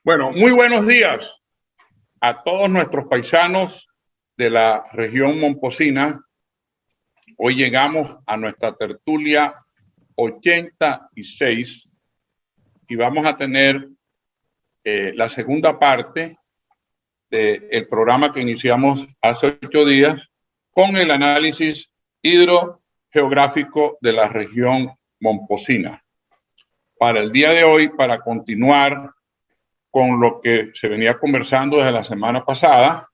Bueno, muy buenos días a todos nuestros paisanos de la región momposina. Hoy llegamos a nuestra tertulia 86 y vamos a tener la segunda parte del programa que iniciamos hace 8 días con el análisis hidrogeográfico de la región momposina. Para el día de hoy, para continuar con lo que se venía conversando desde la semana pasada,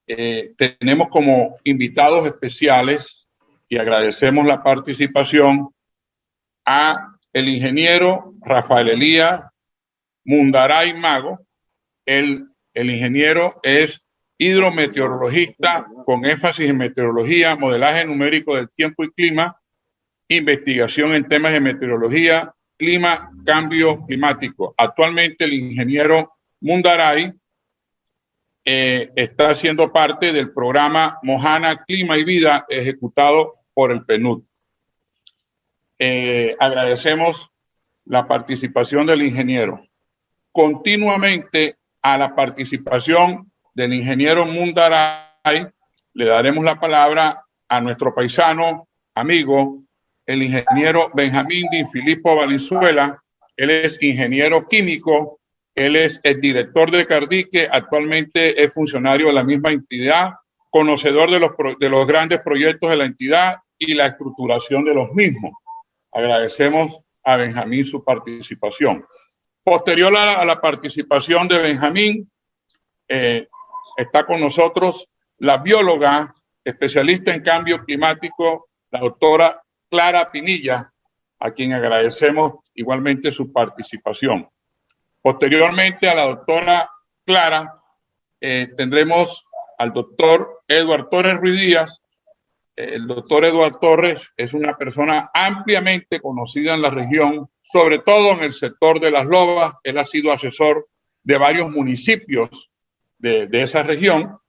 tenemos como invitados especiales y agradecemos la participación a el ingeniero Rafael Elías Mundaray Mago. El ingeniero es hidrometeorologista con énfasis en meteorología, modelaje numérico del tiempo y clima, investigación en temas de meteorología, clima, cambio climático. Actualmente el ingeniero Mundaray está haciendo parte del programa Mojana Clima y Vida ejecutado por el PNUD. Agradecemos la participación del ingeniero. Continuamente a la participación del ingeniero Mundaray le daremos la palabra a nuestro paisano, amigo, el ingeniero Benjamín Di Filippo Valenzuela. Él es ingeniero químico, él es el director de Cardique, actualmente es funcionario de la misma entidad, conocedor de los grandes proyectos de la entidad y la estructuración de los mismos. Agradecemos a Benjamín su participación. Posterior a la participación de Benjamín, está con nosotros la bióloga especialista en cambio climático, la doctora Clara Pinilla, a quien agradecemos igualmente su participación. Posteriormente a la doctora Clara, tendremos al doctor Eduardo Torres Ruiz Díaz. El doctor Eduardo Torres es una persona ampliamente conocida en la región, sobre todo en el sector de las lobas. Él ha sido asesor de varios municipios de esa región.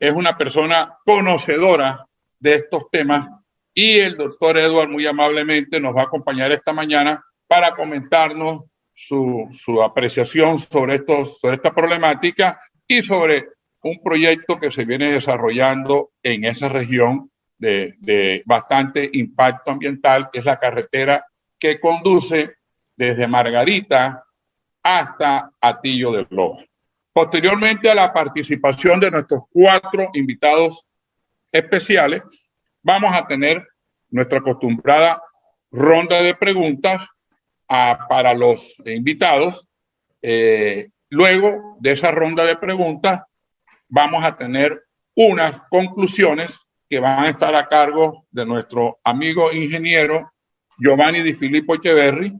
Es una persona conocedora de estos temas y el doctor Eduardo muy amablemente nos va a acompañar esta mañana para comentarnos su apreciación sobre esta problemática y sobre un proyecto que se viene desarrollando en esa región de bastante impacto ambiental, que es la carretera que conduce desde Margarita hasta Hatillo del Lobo. Posteriormente a la participación de nuestros 4 invitados especiales, vamos a tener nuestra acostumbrada ronda de preguntas para los invitados. Luego de esa ronda de preguntas, vamos a tener unas conclusiones que van a estar a cargo de nuestro amigo ingeniero Giovanni Di Filippo Echeverri,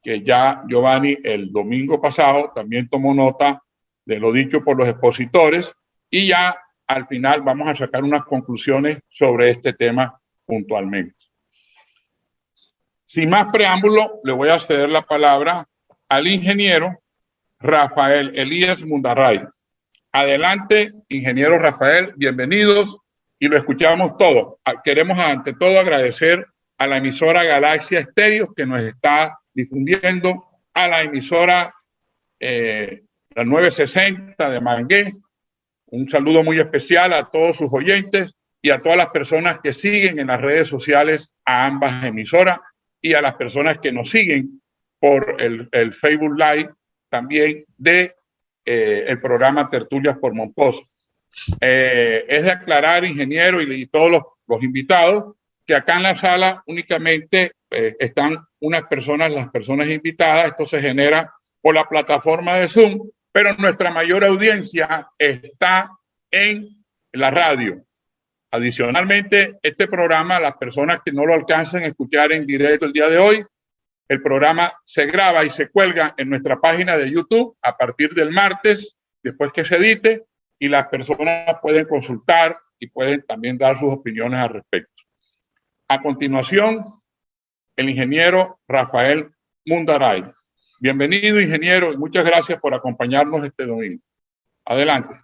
que ya Giovanni el domingo pasado también tomó nota de lo dicho por los expositores, y ya al final vamos a sacar unas conclusiones sobre este tema puntualmente. Sin más preámbulo, le voy a ceder la palabra al ingeniero Rafael Elías Mundaray. Adelante, ingeniero Rafael, bienvenidos y lo escuchamos todo. Queremos ante todo agradecer a la emisora Galaxia Estéreo que nos está difundiendo, a la emisora la 960 de Mangué. Un saludo muy especial a todos sus oyentes y a todas las personas que siguen en las redes sociales a ambas emisoras y a las personas que nos siguen por el Facebook Live también de el programa Tertulias por Momposo. Es de aclarar, ingeniero y todos los invitados, que acá en la sala únicamente están las personas invitadas. Esto se genera por la plataforma de Zoom, pero nuestra mayor audiencia está en la radio. Adicionalmente, este programa, las personas que no lo alcancen a escuchar en directo el día de hoy, el programa se graba y se cuelga en nuestra página de YouTube a partir del martes, después que se edite, y las personas pueden consultar y pueden también dar sus opiniones al respecto. A continuación, el ingeniero Rafael Mundaray. Bienvenido, ingeniero, y muchas gracias por acompañarnos este domingo. Adelante.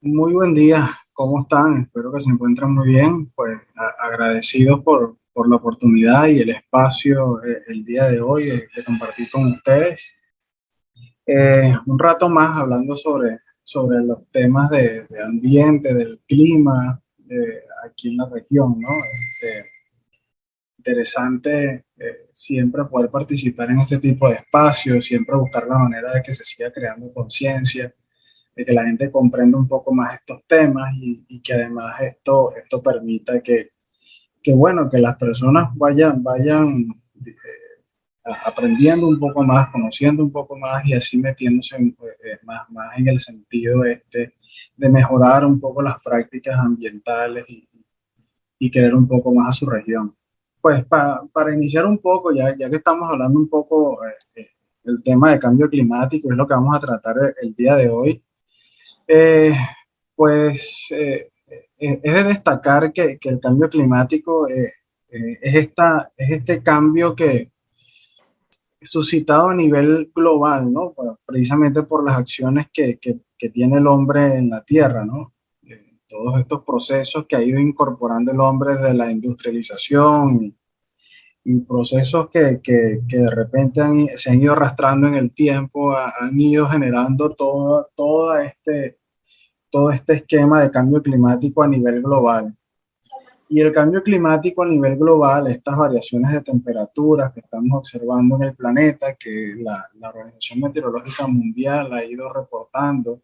Muy buen día, ¿cómo están? Espero que se encuentren muy bien. Pues agradecidos por la oportunidad y el espacio el día de hoy de compartir con ustedes. Un rato más hablando sobre los temas de ambiente, del clima aquí en la región, ¿no? Interesante siempre poder participar en este tipo de espacios, siempre buscar la manera de que se siga creando conciencia, de que la gente comprenda un poco más estos temas y que además esto permita bueno, que las personas vayan aprendiendo un poco más, conociendo un poco más y así metiéndose más en el sentido de mejorar un poco las prácticas ambientales y querer un poco más a su región. Pues para iniciar un poco, ya que estamos hablando un poco del tema de cambio climático, es lo que vamos a tratar el día de hoy, eh, pues es de destacar que el cambio climático es este cambio que suscitado a nivel global, ¿no? Precisamente por las acciones que tiene el hombre en la Tierra, ¿no? Todos estos procesos que ha ido incorporando el hombre de la industrialización y procesos que de repente se han ido arrastrando en el tiempo, han ido generando todo este esquema de cambio climático a nivel global. Y el cambio climático a nivel global, estas variaciones de temperaturas que estamos observando en el planeta, que la Organización Meteorológica Mundial ha ido reportando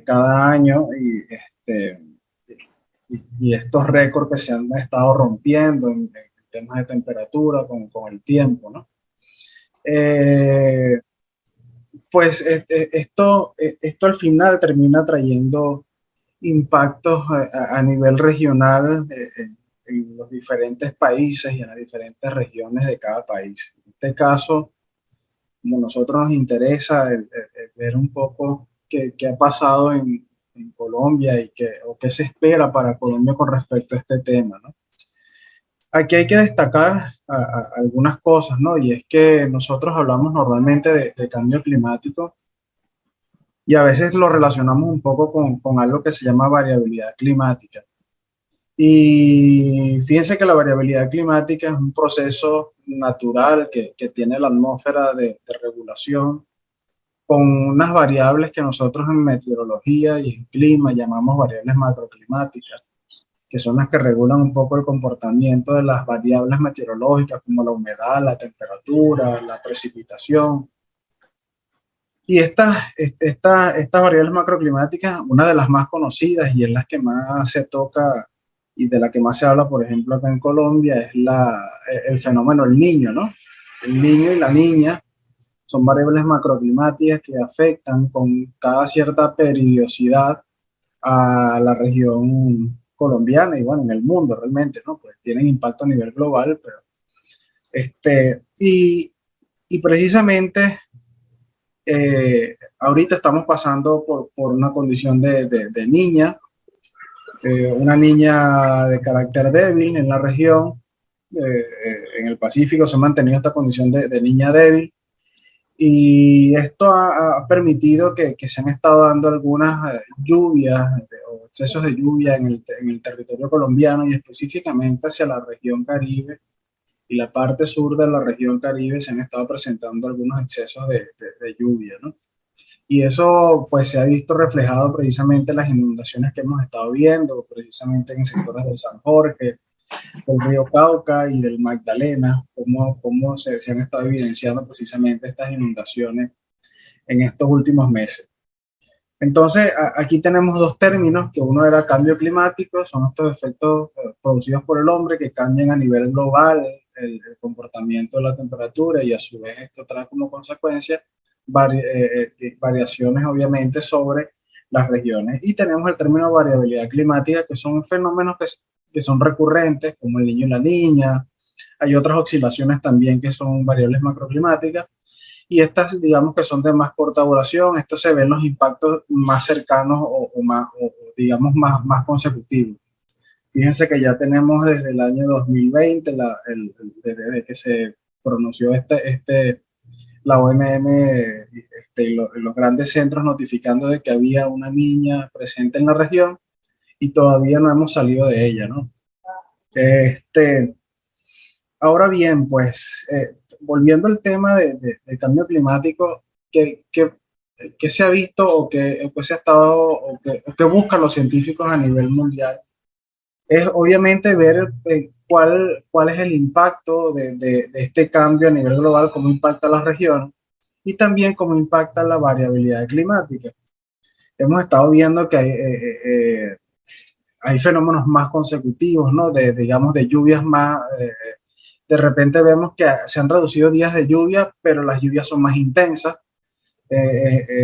cada año y estos récords que se han estado rompiendo en temas de temperatura con el tiempo, ¿no? Pues esto al final termina trayendo impactos a nivel regional en los diferentes países y en las diferentes regiones de cada país. En este caso, como a nosotros nos interesa el ver un poco qué ha pasado en Colombia o qué se espera para Colombia con respecto a este tema, ¿no? Aquí hay que destacar algunas cosas, ¿no? Y es que nosotros hablamos normalmente de cambio climático y a veces lo relacionamos un poco con algo que se llama variabilidad climática. Y fíjense que la variabilidad climática es un proceso natural que tiene la atmósfera de regulación con unas variables que nosotros en meteorología y en clima llamamos variables macroclimáticas, que son las que regulan un poco el comportamiento de las variables meteorológicas como la humedad, la temperatura, la precipitación. Y estas variables macroclimáticas, una de las más conocidas y en las que más se toca y de la que más se habla, por ejemplo, acá en Colombia, es el fenómeno El Niño, ¿no? El niño y la niña son variables macroclimáticas que afectan con cada cierta periodicidad a la región colombiana y bueno, en el mundo realmente, ¿no? Pues tienen impacto a nivel global, pero y precisamente ahorita estamos pasando por una condición de niña, una niña de carácter débil en la región, en el Pacífico se ha mantenido esta condición de niña débil y esto ha permitido que se han estado dando algunas lluvias o excesos de lluvia en el territorio colombiano y específicamente hacia la región Caribe y la parte sur de la región Caribe se han estado presentando algunos excesos de lluvia, ¿no? Y eso pues se ha visto reflejado precisamente en las inundaciones que hemos estado viendo, precisamente en sectores del San Jorge, del río Cauca y del Magdalena, cómo se han estado evidenciando precisamente estas inundaciones en estos últimos meses. Entonces, aquí tenemos dos términos, que uno era cambio climático, son estos efectos producidos por el hombre que cambian a nivel global el comportamiento de la temperatura y a su vez esto trae como consecuencia variaciones obviamente sobre las regiones. Y tenemos el término variabilidad climática, que son fenómenos que son recurrentes, como el niño y la niña. Hay otras oscilaciones también que son variables macroclimáticas. Y estas, digamos que son de más corta duración, esto se ven los impactos más cercanos o digamos, más consecutivos. Fíjense que ya tenemos desde el año 2020, desde que se pronunció la OMM y los grandes centros notificando de que había una niña presente en la región y todavía no hemos salido de ella, ¿no? Ahora bien, pues, volviendo al tema de cambio climático, ¿qué se ha visto o qué se ha estado o qué buscan los científicos a nivel mundial? Es obviamente ver cuál es el impacto de este cambio a nivel global, cómo impacta a las regiones y también cómo impacta la variabilidad climática. Hemos estado viendo que hay fenómenos más consecutivos, ¿no? Digamos, de lluvias más. De repente vemos que se han reducido días de lluvia, pero las lluvias son más intensas.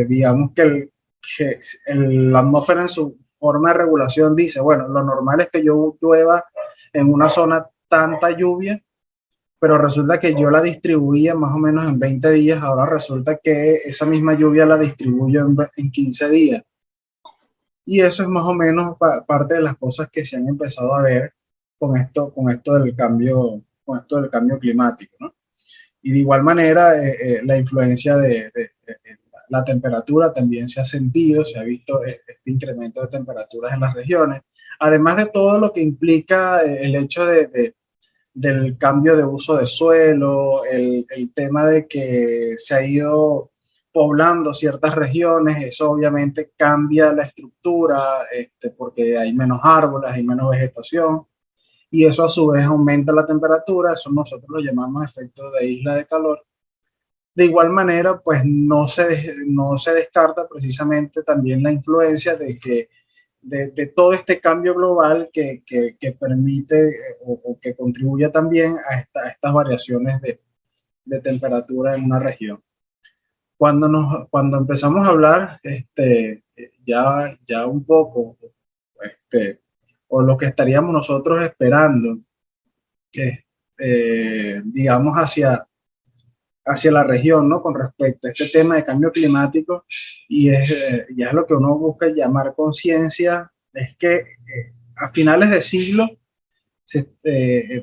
Digamos que la atmósfera en su forma de regulación dice, bueno, lo normal es que yo llueva en una zona tanta lluvia, pero resulta que yo la distribuía más o menos en 20 días, ahora resulta que esa misma lluvia la distribuyo en 15 días. Y eso es más o menos parte de las cosas que se han empezado a ver con esto del cambio climático, ¿no? Y de igual manera, la influencia de la temperatura también se ha sentido, se ha visto este incremento de temperaturas en las regiones, además de todo lo que implica el hecho del cambio de uso de suelo, el tema de que se ha ido poblando ciertas regiones, eso obviamente cambia la estructura, porque hay menos árboles, hay menos vegetación, y eso a su vez aumenta la temperatura, eso nosotros lo llamamos efecto de isla de calor. De igual manera, pues no se descarta precisamente también la influencia de todo este cambio global que permite o que contribuye también a estas variaciones de temperatura en una región. Cuando empezamos a hablar ya un poco, o lo que estaríamos nosotros esperando, digamos, hacia la región, ¿no? Con respecto a este tema de cambio climático, y ya es lo que uno busca llamar conciencia, es que a finales de siglo,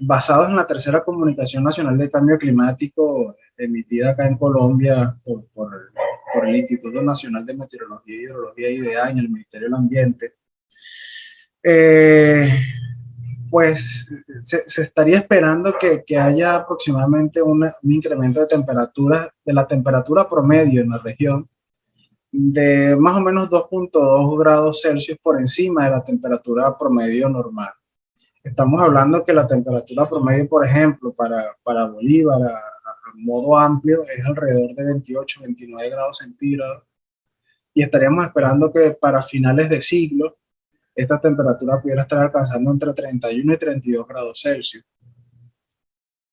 basados en la tercera Comunicación Nacional de Cambio Climático, emitida acá en Colombia por el Instituto Nacional de Meteorología, Hidrología y IDEA en el Ministerio del Ambiente, pues se estaría esperando que haya aproximadamente un incremento de la temperatura promedio en la región de más o menos 2.2 grados Celsius por encima de la temperatura promedio normal. Estamos hablando que la temperatura promedio, por ejemplo, para Bolívar a modo amplio es alrededor de 28, 29 grados centígrados, y estaríamos esperando que para finales de siglo esta temperatura pudiera estar alcanzando entre 31 y 32 grados Celsius.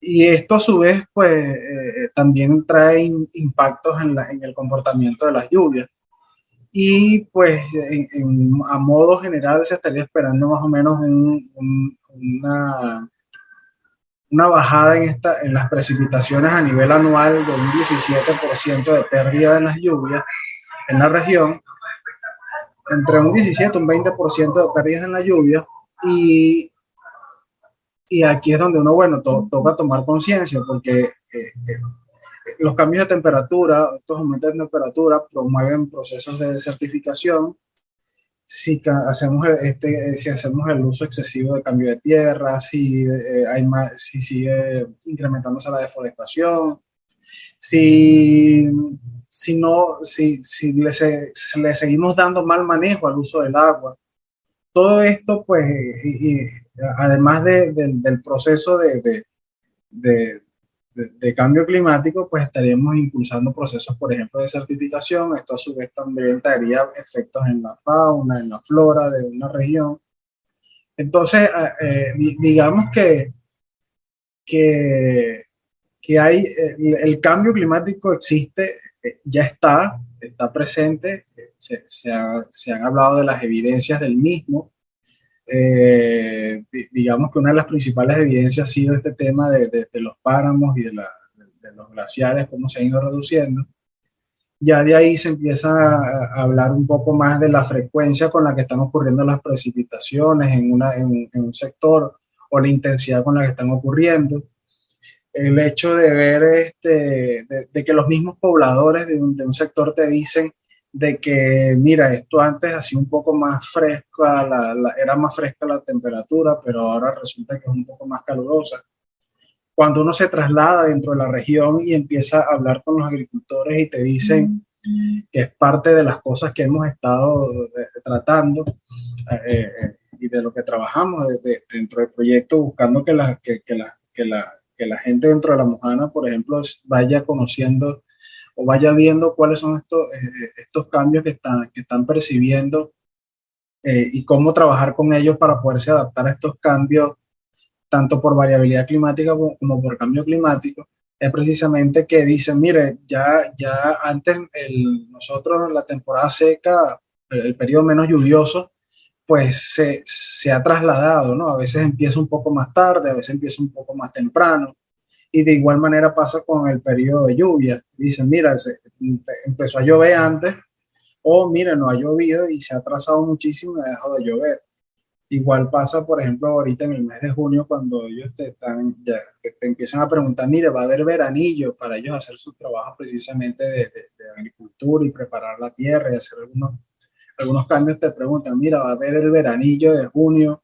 Y esto a su vez pues también trae impactos en el comportamiento de las lluvias. Y pues a modo general se estaría esperando más o menos una bajada en las precipitaciones a nivel anual de un 17% de pérdida en las lluvias en la región, entre un 17 y un 20% de pérdidas en la lluvia, y aquí es donde uno, bueno, toca tomar conciencia, porque los cambios de temperatura, estos aumentos de temperatura promueven procesos de desertificación. Si hacemos el uso excesivo de cambio de tierra, si sigue incrementándose la deforestación, si le seguimos dando mal manejo al uso del agua. Todo esto, pues, además del proceso de cambio climático, pues estaríamos impulsando procesos, por ejemplo, de desertificación. Esto a su vez también traería efectos en la fauna, en la flora de una región. Entonces, digamos que hay, el cambio climático existe, ya está presente, se han hablado de las evidencias del mismo. Digamos que una de las principales evidencias ha sido este tema de los páramos y de los glaciares, cómo se han ido reduciendo. Ya de ahí se empieza a hablar un poco más de la frecuencia con la que están ocurriendo las precipitaciones en un sector, o la intensidad con la que están ocurriendo. El hecho de ver de que los mismos pobladores de un sector te dicen de que, mira, esto antes hacía un poco más fresca, era más fresca la temperatura, pero ahora resulta que es un poco más calurosa. cuando uno se traslada dentro de la región y empieza a hablar con los agricultores y te dicen que es parte de las cosas que hemos estado tratando y de lo que trabajamos dentro del proyecto, buscando que la gente dentro de la Mojana, por ejemplo, vaya conociendo o vaya viendo cuáles son estos cambios que están percibiendo y cómo trabajar con ellos para poderse adaptar a estos cambios, tanto por variabilidad climática como por cambio climático. Es precisamente que dicen, mire, ya antes nosotros en la temporada seca, el periodo menos lluvioso, pues se ha trasladado, ¿no? A veces empieza un poco más tarde, a veces empieza un poco más temprano, y de igual manera pasa con el periodo de lluvia. Dicen, mira, empezó a llover antes, o mira, no ha llovido y se ha atrasado muchísimo y ha dejado de llover. Igual pasa, por ejemplo, ahorita en el mes de junio, cuando ellos te empiezan a preguntar, mire, va a haber veranillo para ellos hacer su trabajo precisamente de agricultura y preparar la tierra y hacer algunos cambios. Te preguntan, mira, va a haber el veranillo de junio,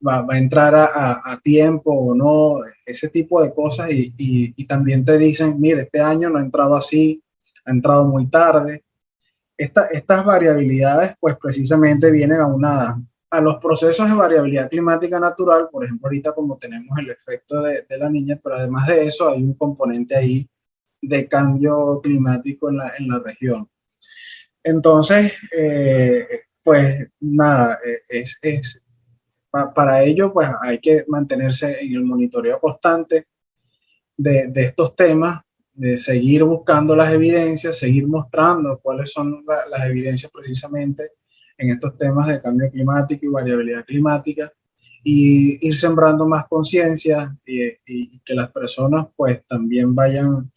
va a entrar a tiempo o no, ese tipo de cosas. Y también te dicen, mire, este año no ha entrado así, ha entrado muy tarde. Estas variabilidades, pues precisamente vienen aunadas a los procesos de variabilidad climática natural, por ejemplo, ahorita como tenemos el efecto de la niña, pero además de eso hay un componente ahí de cambio climático en la región. Entonces, pues nada, para ello pues hay que mantenerse en el monitoreo constante de estos temas, de seguir buscando las evidencias, seguir mostrando cuáles son las evidencias precisamente en estos temas de cambio climático y variabilidad climática, y ir sembrando más conciencia y que las personas pues también vayan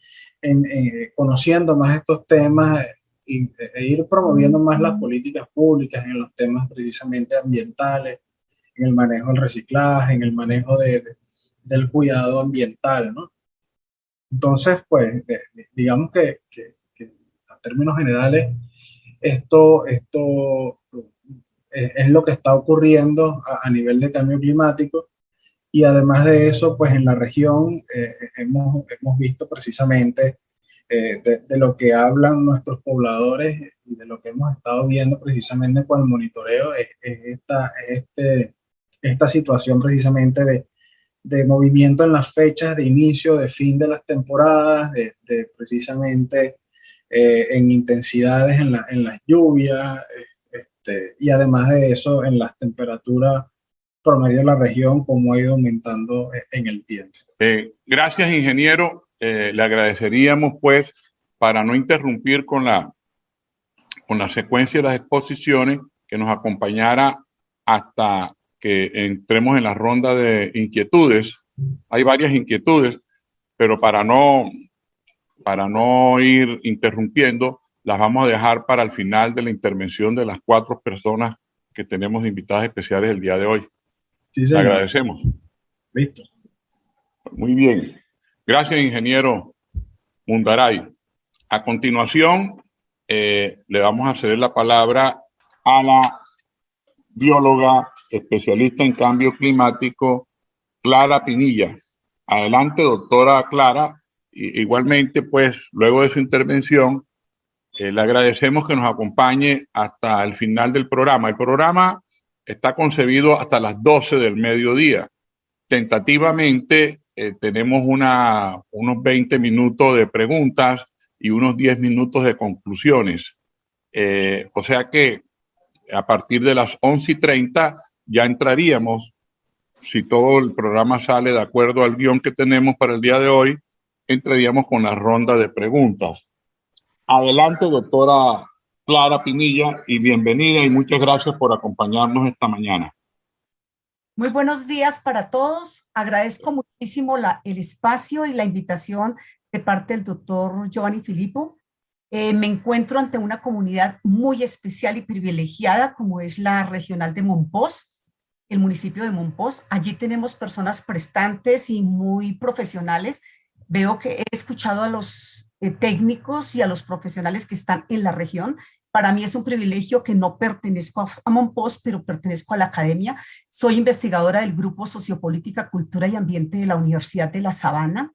conociendo más estos temas e ir promoviendo más las políticas públicas en los temas precisamente ambientales, en el manejo del reciclaje, en el manejo del cuidado ambiental, ¿no? Entonces, pues, digamos que a términos generales, esto es lo que está ocurriendo a nivel de cambio climático. Y además de eso, pues en la región hemos visto precisamente de lo que hablan nuestros pobladores y de lo que hemos estado viendo precisamente con el monitoreo, es esta situación precisamente de movimiento en las fechas de inicio, de fin de las temporadas, de precisamente en intensidades en las lluvias, y además de eso en las temperaturas promedio de la región, como ha ido aumentando en el tiempo. Gracias, ingeniero. Le agradeceríamos, pues, para no interrumpir con la secuencia de las exposiciones, que nos acompañara hasta que entremos en la ronda de inquietudes. Hay varias inquietudes, pero para no ir interrumpiendo, las vamos a dejar para el final de la intervención de las 4 personas que tenemos invitadas especiales el día de hoy. Sí, le agradecemos. Listo. Muy bien. Gracias, ingeniero Mundaray. A continuación, le vamos a ceder la palabra a la bióloga especialista en cambio climático, Clara Pinilla. Adelante, doctora Clara. Igualmente, pues, luego de su intervención, le agradecemos que nos acompañe hasta el final del programa. El programa está concebido hasta las 12 del mediodía. Tentativamente, tenemos unos 20 minutos de preguntas y unos 10 minutos de conclusiones. O sea que a partir de las 11:30 ya entraríamos, si todo el programa sale de acuerdo al guión que tenemos para el día de hoy, entraríamos con la ronda de preguntas. Adelante, doctora Clara Pinilla, y bienvenida y muchas gracias por acompañarnos esta mañana. Muy buenos días para todos. Agradezco muchísimo el espacio y la invitación de parte del doctor Giovanni Filippo. Me encuentro ante una comunidad muy especial y privilegiada como es la regional de Mompox, el municipio de Mompox. Allí tenemos personas prestantes y muy profesionales. Veo que he escuchado a los técnicos y a los profesionales que están en la región Para mí es un privilegio que no pertenezco a Monpós, pero pertenezco a la academia. Soy investigadora del Grupo Sociopolítica, Cultura y Ambiente de la Universidad de La Sabana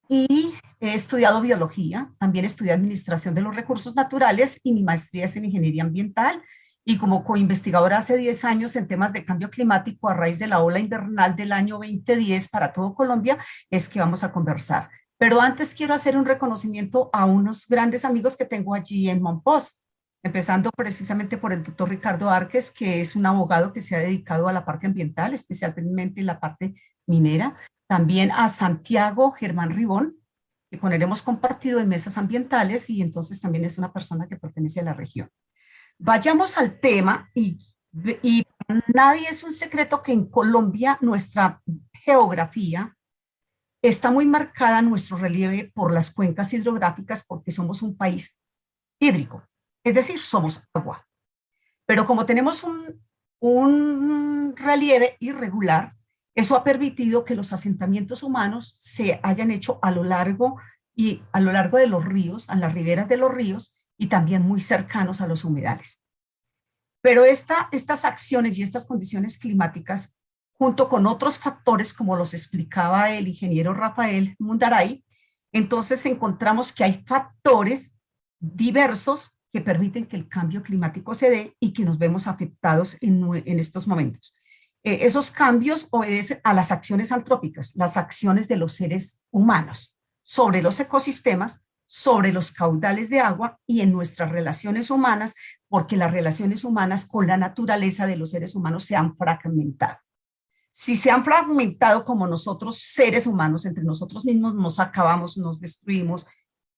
y he estudiado biología, también estudié administración de los recursos naturales y mi maestría es en ingeniería ambiental. Y como coinvestigadora hace 10 años en temas de cambio climático a raíz de la ola invernal del año 2010 para todo Colombia, es que vamos a conversar. Pero antes quiero hacer un reconocimiento a unos grandes amigos que tengo allí en Monpós, empezando precisamente por el doctor Ricardo Arques, que es un abogado que se ha dedicado a la parte ambiental, especialmente en la parte minera. También a Santiago Germán Ribón, que con él hemos compartido en mesas ambientales y entonces también es una persona que pertenece a la región. Vayamos al tema y para nadie es un secreto que en Colombia nuestra geografía está muy marcada, nuestro relieve, por las cuencas hidrográficas porque somos un país hídrico, es decir, somos agua. Pero como tenemos un relieve irregular, eso ha permitido que los asentamientos humanos se hayan hecho a lo largo de los ríos, a las riberas de los ríos, y también muy cercanos a los humedales. Pero estas acciones y estas condiciones climáticas, junto con otros factores, como los explicaba el ingeniero Rafael Mundaray, entonces encontramos que hay factores diversos que permiten que el cambio climático se dé y que nos vemos afectados en estos momentos. Esos cambios obedecen a las acciones antrópicas, las acciones de los seres humanos sobre los ecosistemas, sobre los caudales de agua y en nuestras relaciones humanas, porque las relaciones humanas con la naturaleza de los seres humanos se han fragmentado. Si se han fragmentado como nosotros, seres humanos, entre nosotros mismos nos acabamos, nos destruimos,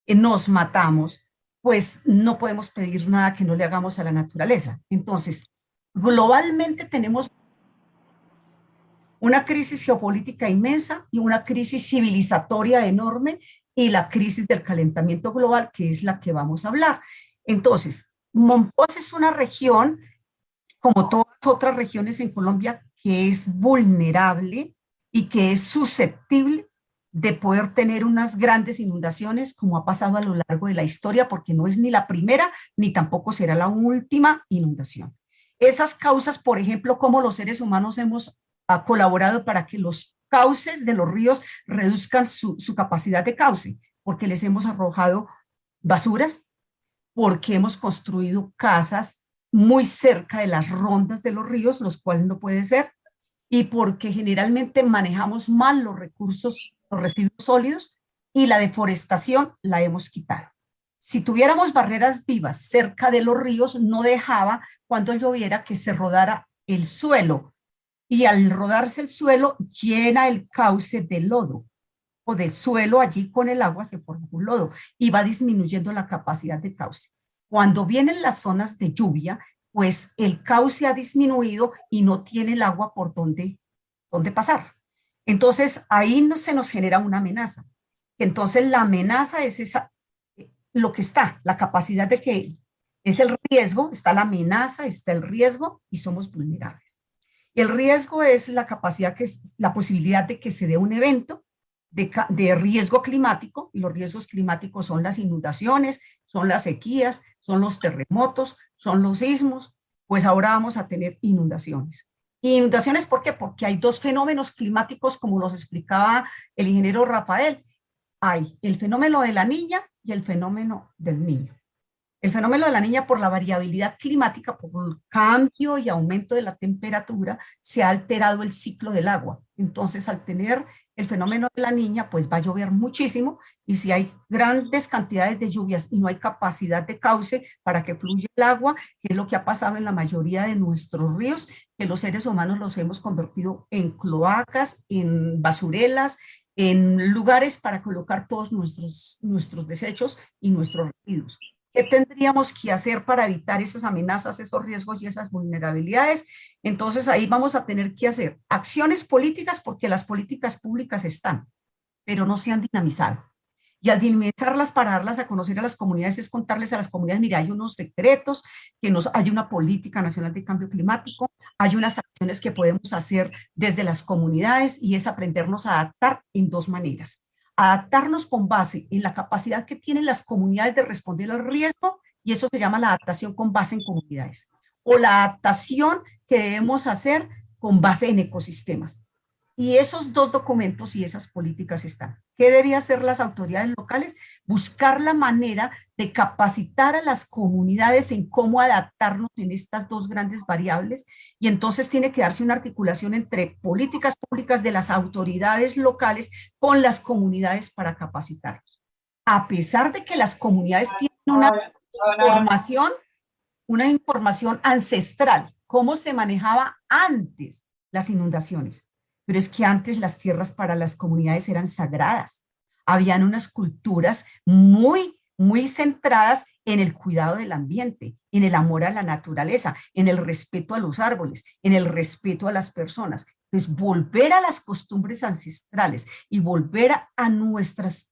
nos matamos, pues no podemos pedir nada que no le hagamos a la naturaleza. Entonces, globalmente tenemos una crisis geopolítica inmensa y una crisis civilizatoria enorme y la crisis del calentamiento global, que es la que vamos a hablar. Entonces, Monpós es una región, como todas otras regiones en Colombia, que es vulnerable y que es susceptible de poder tener unas grandes inundaciones, como ha pasado a lo largo de la historia, porque no es ni la primera ni tampoco será la última inundación. Esas causas, por ejemplo, como los seres humanos hemos colaborado para que los cauces de los ríos reduzcan su capacidad de cauce, porque les hemos arrojado basuras, porque hemos construido casas muy cerca de las rondas de los ríos, los cuales no puede ser, y porque generalmente manejamos mal los recursos, los residuos sólidos, y la deforestación la hemos quitado. Si tuviéramos barreras vivas cerca de los ríos, no dejaba cuando lloviera que se rodara el suelo, y al rodarse el suelo llena el cauce de lodo, o del suelo allí con el agua se forma un lodo y va disminuyendo la capacidad de cauce. Cuando vienen las zonas de lluvia, pues el cauce ha disminuido y no tiene el agua por dónde pasar. Entonces ahí no se nos genera una amenaza. Entonces la amenaza es lo que está, la capacidad de que es el riesgo, está la amenaza, está el riesgo y somos vulnerables. El riesgo es la capacidad, la posibilidad de que se dé un evento de riesgo climático, y los riesgos climáticos son las inundaciones, son las sequías, son los terremotos, son los sismos, pues ahora vamos a tener inundaciones. ¿Inundaciones por qué? Porque hay dos fenómenos climáticos, como los explicaba el ingeniero Rafael. Hay el fenómeno de la niña y el fenómeno del niño. El fenómeno de la niña, por la variabilidad climática, por el cambio y aumento de la temperatura, se ha alterado el ciclo del agua. Entonces, al tener el fenómeno de la niña, pues va a llover muchísimo, y si hay grandes cantidades de lluvias y no hay capacidad de cauce para que fluya el agua, que es lo que ha pasado en la mayoría de nuestros ríos, que los seres humanos los hemos convertido en cloacas, en basurelas, en lugares para colocar todos nuestros desechos y nuestros residuos. ¿Qué tendríamos que hacer para evitar esas amenazas, esos riesgos y esas vulnerabilidades? Entonces ahí vamos a tener que hacer acciones políticas, porque las políticas públicas están, pero no se han dinamizado. Y al dinamizarlas para darlas a conocer a las comunidades es contarles a las comunidades, mira, hay unos decretos, hay una política nacional de cambio climático, hay unas acciones que podemos hacer desde las comunidades, y es aprendernos a adaptar en dos maneras. Adaptarnos con base en la capacidad que tienen las comunidades de responder al riesgo y eso se llama la adaptación con base en comunidades, o la adaptación que debemos hacer con base en ecosistemas. Y esos dos documentos y esas políticas están. ¿Qué debían hacer las autoridades locales? Buscar la manera de capacitar a las comunidades en cómo adaptarnos en estas dos grandes variables, y entonces tiene que darse una articulación entre políticas públicas de las autoridades locales con las comunidades para capacitarlos. A pesar de que las comunidades tienen una información ancestral, cómo se manejaba antes las inundaciones. Pero es que antes las tierras para las comunidades eran sagradas. Habían unas culturas muy centradas en el cuidado del ambiente, en el amor a la naturaleza, en el respeto a los árboles, en el respeto a las personas. Entonces, volver a las costumbres ancestrales y volver a nuestros,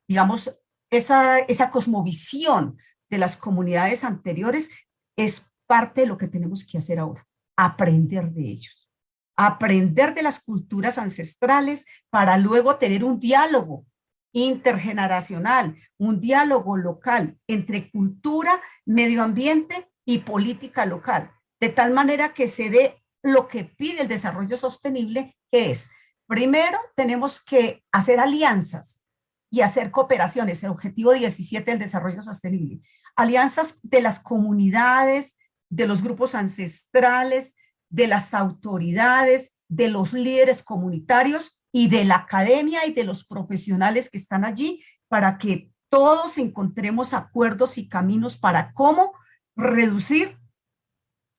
digamos, esa cosmovisión de las comunidades anteriores es parte de lo que tenemos que hacer ahora, aprender de ellos, aprender de las culturas ancestrales para luego tener un diálogo intergeneracional, un diálogo local entre cultura, medio ambiente y política local, de tal manera que se dé lo que pide el desarrollo sostenible, que es, primero, tenemos que hacer alianzas y hacer cooperaciones, el objetivo 17 del desarrollo sostenible, alianzas de las comunidades, de los grupos ancestrales, de las autoridades, de los líderes comunitarios y de la academia y de los profesionales que están allí, para que todos encontremos acuerdos y caminos para cómo reducir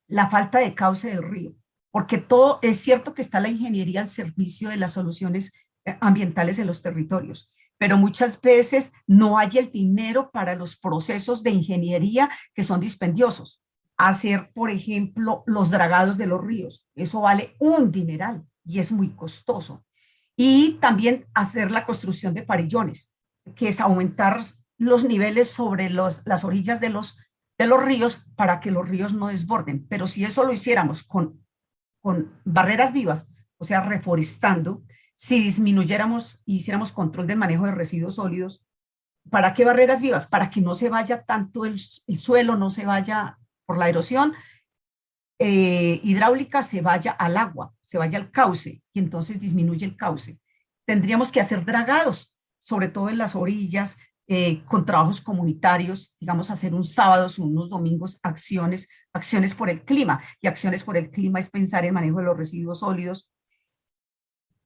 la falta de cauce del río. Porque todo es cierto que está la ingeniería al servicio de las soluciones ambientales en los territorios, pero muchas veces no hay el dinero para los procesos de ingeniería que son dispendiosos. Hacer, por ejemplo, los dragados de los ríos, eso vale un dineral y es muy costoso. Y también hacer la construcción de parillones, que es aumentar los niveles sobre las orillas de los ríos para que los ríos no desborden. Pero si eso lo hiciéramos con barreras vivas, o sea, reforestando, si disminuyéramos y hiciéramos control del manejo de residuos sólidos, ¿para qué barreras vivas? Para que no se vaya tanto el suelo, no se vaya por la erosión hidráulica, se vaya al agua, se vaya al cauce, y entonces disminuye el cauce. Tendríamos que hacer dragados, sobre todo en las orillas, con trabajos comunitarios, digamos, hacer un sábado, unos domingos, acciones por el clima, y acciones por el clima es pensar en manejo de los residuos sólidos.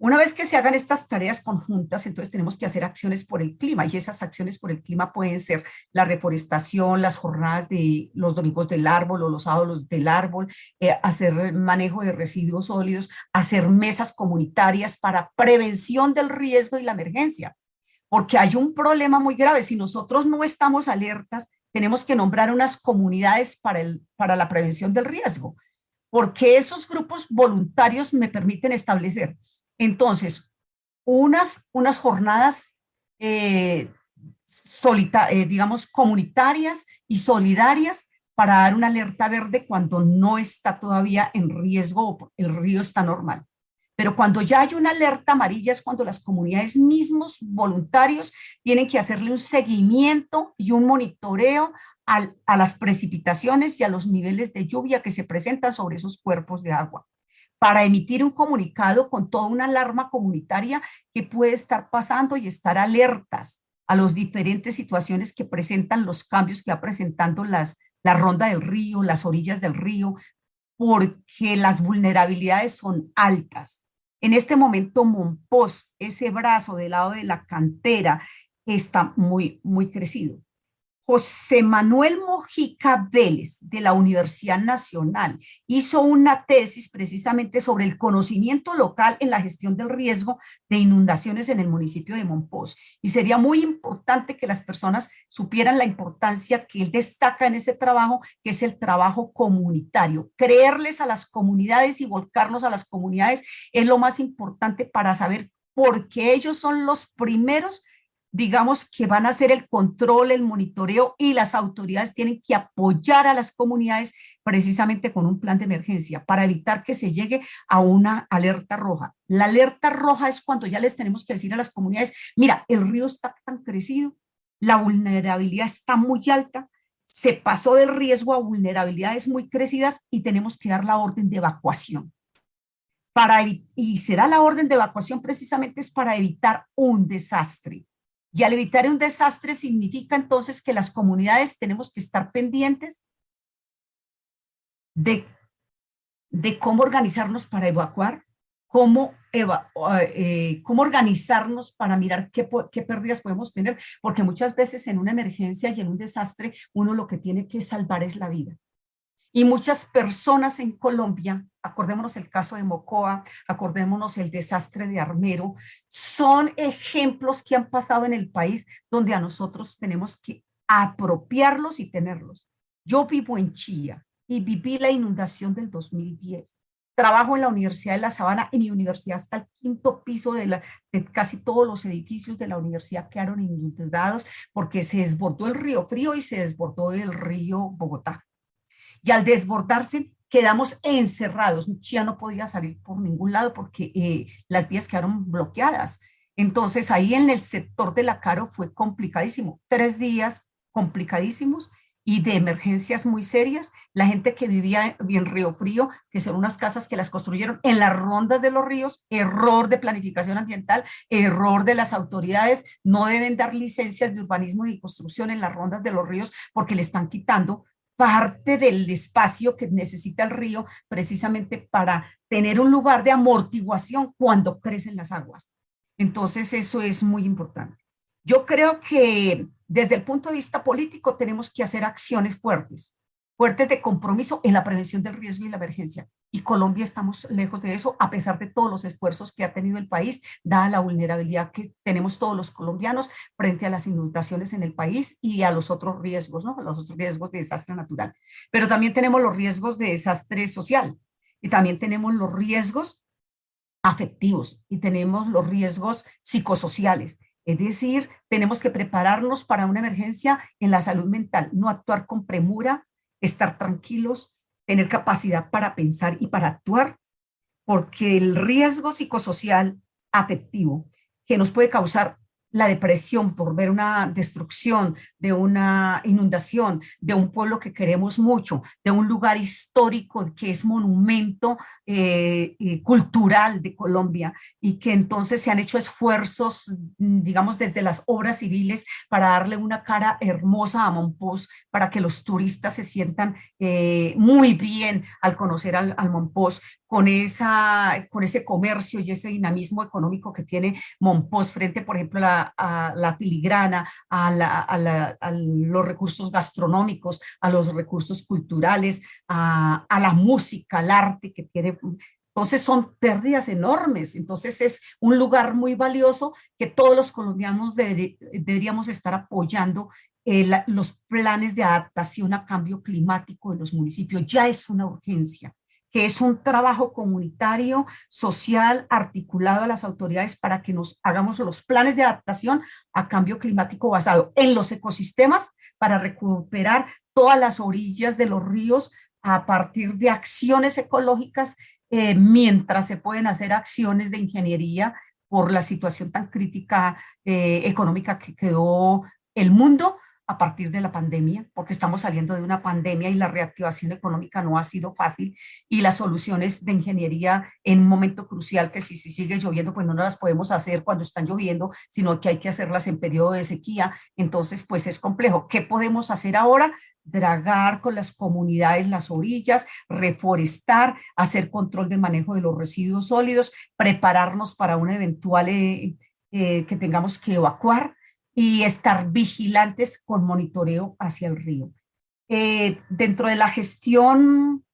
Una vez que se hagan estas tareas conjuntas, entonces tenemos que hacer acciones por el clima, y esas acciones por el clima pueden ser la reforestación, las jornadas de los domingos del árbol o los sábados del árbol, hacer manejo de residuos sólidos, hacer mesas comunitarias para prevención del riesgo y la emergencia, porque hay un problema muy grave. Si nosotros no estamos alertas, tenemos que nombrar unas comunidades para la prevención del riesgo, porque esos grupos voluntarios me permiten establecer entonces unas jornadas digamos, comunitarias y solidarias para dar una alerta verde cuando no está todavía en riesgo o el río está normal. Pero cuando ya hay una alerta amarilla es cuando las comunidades mismos voluntarios tienen que hacerle un seguimiento y un monitoreo a las precipitaciones y a los niveles de lluvia que se presentan sobre esos cuerpos de agua, para emitir un comunicado con toda una alarma comunitaria que puede estar pasando y estar alertas a las diferentes situaciones que presentan los cambios que va presentando la ronda del río, las orillas del río, porque las vulnerabilidades son altas. En este momento Mompox, ese brazo del lado de la cantera, está muy crecido. José Manuel Mojica Vélez, de la Universidad Nacional, hizo una tesis precisamente sobre el conocimiento local en la gestión del riesgo de inundaciones en el municipio de Mompox. Y sería muy importante que las personas supieran la importancia que él destaca en ese trabajo, que es el trabajo comunitario. Creerles a las comunidades y volcarnos a las comunidades es lo más importante para saber por qué ellos son los primeros, digamos, que van a hacer el control, el monitoreo, y las autoridades tienen que apoyar a las comunidades precisamente con un plan de emergencia para evitar que se llegue a una alerta roja. La alerta roja es cuando ya les tenemos que decir a las comunidades, mira, el río está tan crecido la vulnerabilidad está muy alta, se pasó del riesgo a vulnerabilidades muy crecidas y tenemos que dar la orden de evacuación. Y será la orden de evacuación precisamente es para evitar un desastre. Y al evitar un desastre significa entonces que las comunidades tenemos que estar pendientes de cómo organizarnos para evacuar, cómo organizarnos para mirar qué pérdidas podemos tener, porque muchas veces en una emergencia y en un desastre uno lo que tiene que salvar es la vida. Y muchas personas en Colombia, acordémonos el caso de Mocoa, acordémonos el desastre de Armero, son ejemplos que han pasado en el país donde a nosotros tenemos que apropiarlos y tenerlos. Yo vivo en Chía y viví la inundación del 2010. Trabajo en la Universidad de La Sabana y mi universidad está al quinto piso de casi todos los edificios de la universidad quedaron inundados porque se desbordó el río Frío y se desbordó el río Bogotá. Y al desbordarse quedamos encerrados. Chía no podía salir por ningún lado porque las vías quedaron bloqueadas. Entonces ahí en el sector de La Caro fue complicadísimo. 3 días complicadísimos y de emergencias muy serias. La gente que vivía en Río Frío, que son unas casas que las construyeron en las rondas de los ríos, error de planificación ambiental, error de las autoridades, no deben dar licencias de urbanismo y construcción en las rondas de los ríos porque le están quitando parte del espacio que necesita el río precisamente para tener un lugar de amortiguación cuando crecen las aguas. Entonces eso es muy importante. Yo creo que desde el punto de vista político tenemos que hacer acciones fuertes, fuertes de compromiso en la prevención del riesgo y la emergencia. Y Colombia estamos lejos de eso, a pesar de todos los esfuerzos que ha tenido el país, dada la vulnerabilidad que tenemos todos los colombianos frente a las inundaciones en el país y a los otros riesgos, ¿no? A los otros riesgos de desastre natural. Pero también tenemos los riesgos de desastre social y también tenemos los riesgos afectivos y tenemos los riesgos psicosociales. Es decir, tenemos que prepararnos para una emergencia en la salud mental, no actuar con premura, estar tranquilos, tener capacidad para pensar y para actuar, porque el riesgo psicosocial afectivo que nos puede causar la depresión por ver una destrucción, de una inundación, de un pueblo que queremos mucho, de un lugar histórico que es monumento cultural de Colombia y que entonces se han hecho esfuerzos, digamos, desde las obras civiles para darle una cara hermosa a Mompox, para que los turistas se sientan muy bien al conocer al Mompox, con ese comercio y ese dinamismo económico que tiene Mompox frente, por ejemplo, a la filigrana, a los recursos gastronómicos, a los recursos culturales, a la música, al arte que tiene. Entonces son pérdidas enormes. Entonces es un lugar muy valioso que todos los colombianos deberíamos estar apoyando los planes de adaptación a cambio climático de los municipios. Ya es una urgencia, que es un trabajo comunitario, social, articulado a las autoridades para que nos hagamos los planes de adaptación a cambio climático basado en los ecosistemas para recuperar todas las orillas de los ríos a partir de acciones ecológicas, mientras se pueden hacer acciones de ingeniería por la situación tan crítica económica que quedó el mundo a partir de la pandemia, porque estamos saliendo de una pandemia y la reactivación económica no ha sido fácil y las soluciones de ingeniería en un momento crucial que si sigue lloviendo, pues no las podemos hacer cuando están lloviendo, sino que hay que hacerlas en periodo de sequía. Entonces, pues es complejo. ¿Qué podemos hacer ahora? Dragar con las comunidades las orillas, reforestar, hacer control de manejo de los residuos sólidos, prepararnos para un eventual que tengamos que evacuar, y estar vigilantes con monitoreo hacia el río. Dentro de la gestión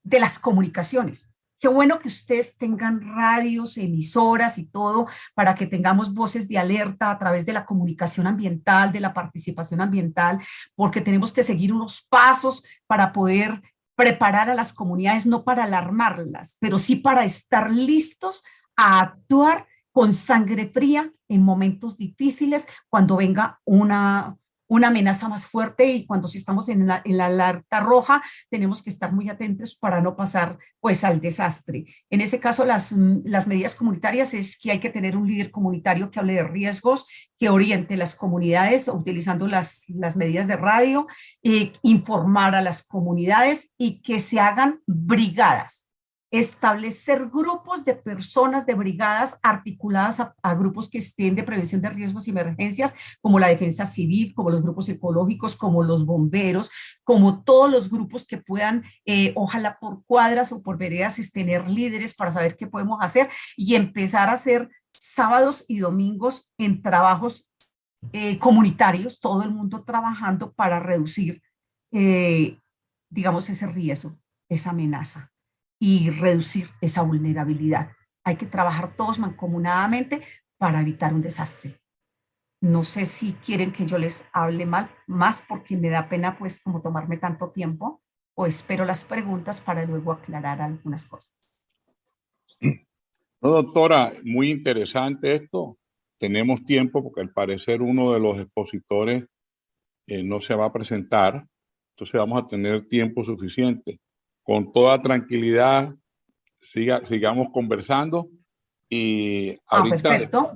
de las comunicaciones, qué bueno que ustedes tengan radios, emisoras y todo para que tengamos voces de alerta a través de la comunicación ambiental, de la participación ambiental, porque tenemos que seguir unos pasos para poder preparar a las comunidades, no para alarmarlas, pero sí para estar listos a actuar con sangre fría en momentos difíciles cuando venga una amenaza más fuerte y cuando si estamos en la alerta roja tenemos que estar muy atentos para no pasar pues al desastre. En ese caso las medidas comunitarias es que hay que tener un líder comunitario que hable de riesgos, que oriente las comunidades utilizando las medidas de radio, informar a las comunidades y que se hagan brigadas. Establecer grupos de personas de brigadas articuladas a grupos que estén de prevención de riesgos y emergencias, como la defensa civil, como los grupos ecológicos, como los bomberos, como todos los grupos que puedan, ojalá por cuadras o por veredas, tener líderes para saber qué podemos hacer y empezar a hacer sábados y domingos en trabajos comunitarios, todo el mundo trabajando para reducir, digamos, ese riesgo, esa amenaza y reducir esa vulnerabilidad. Hay que trabajar todos mancomunadamente para evitar un desastre. No sé si quieren que yo les hable más porque me da pena pues como tomarme tanto tiempo, o espero las preguntas para luego aclarar algunas cosas. No, doctora, muy interesante esto. Tenemos tiempo porque al parecer uno de los expositores no se va a presentar, entonces vamos a tener tiempo suficiente. Con toda tranquilidad, sigamos conversando y ahorita... Perfecto.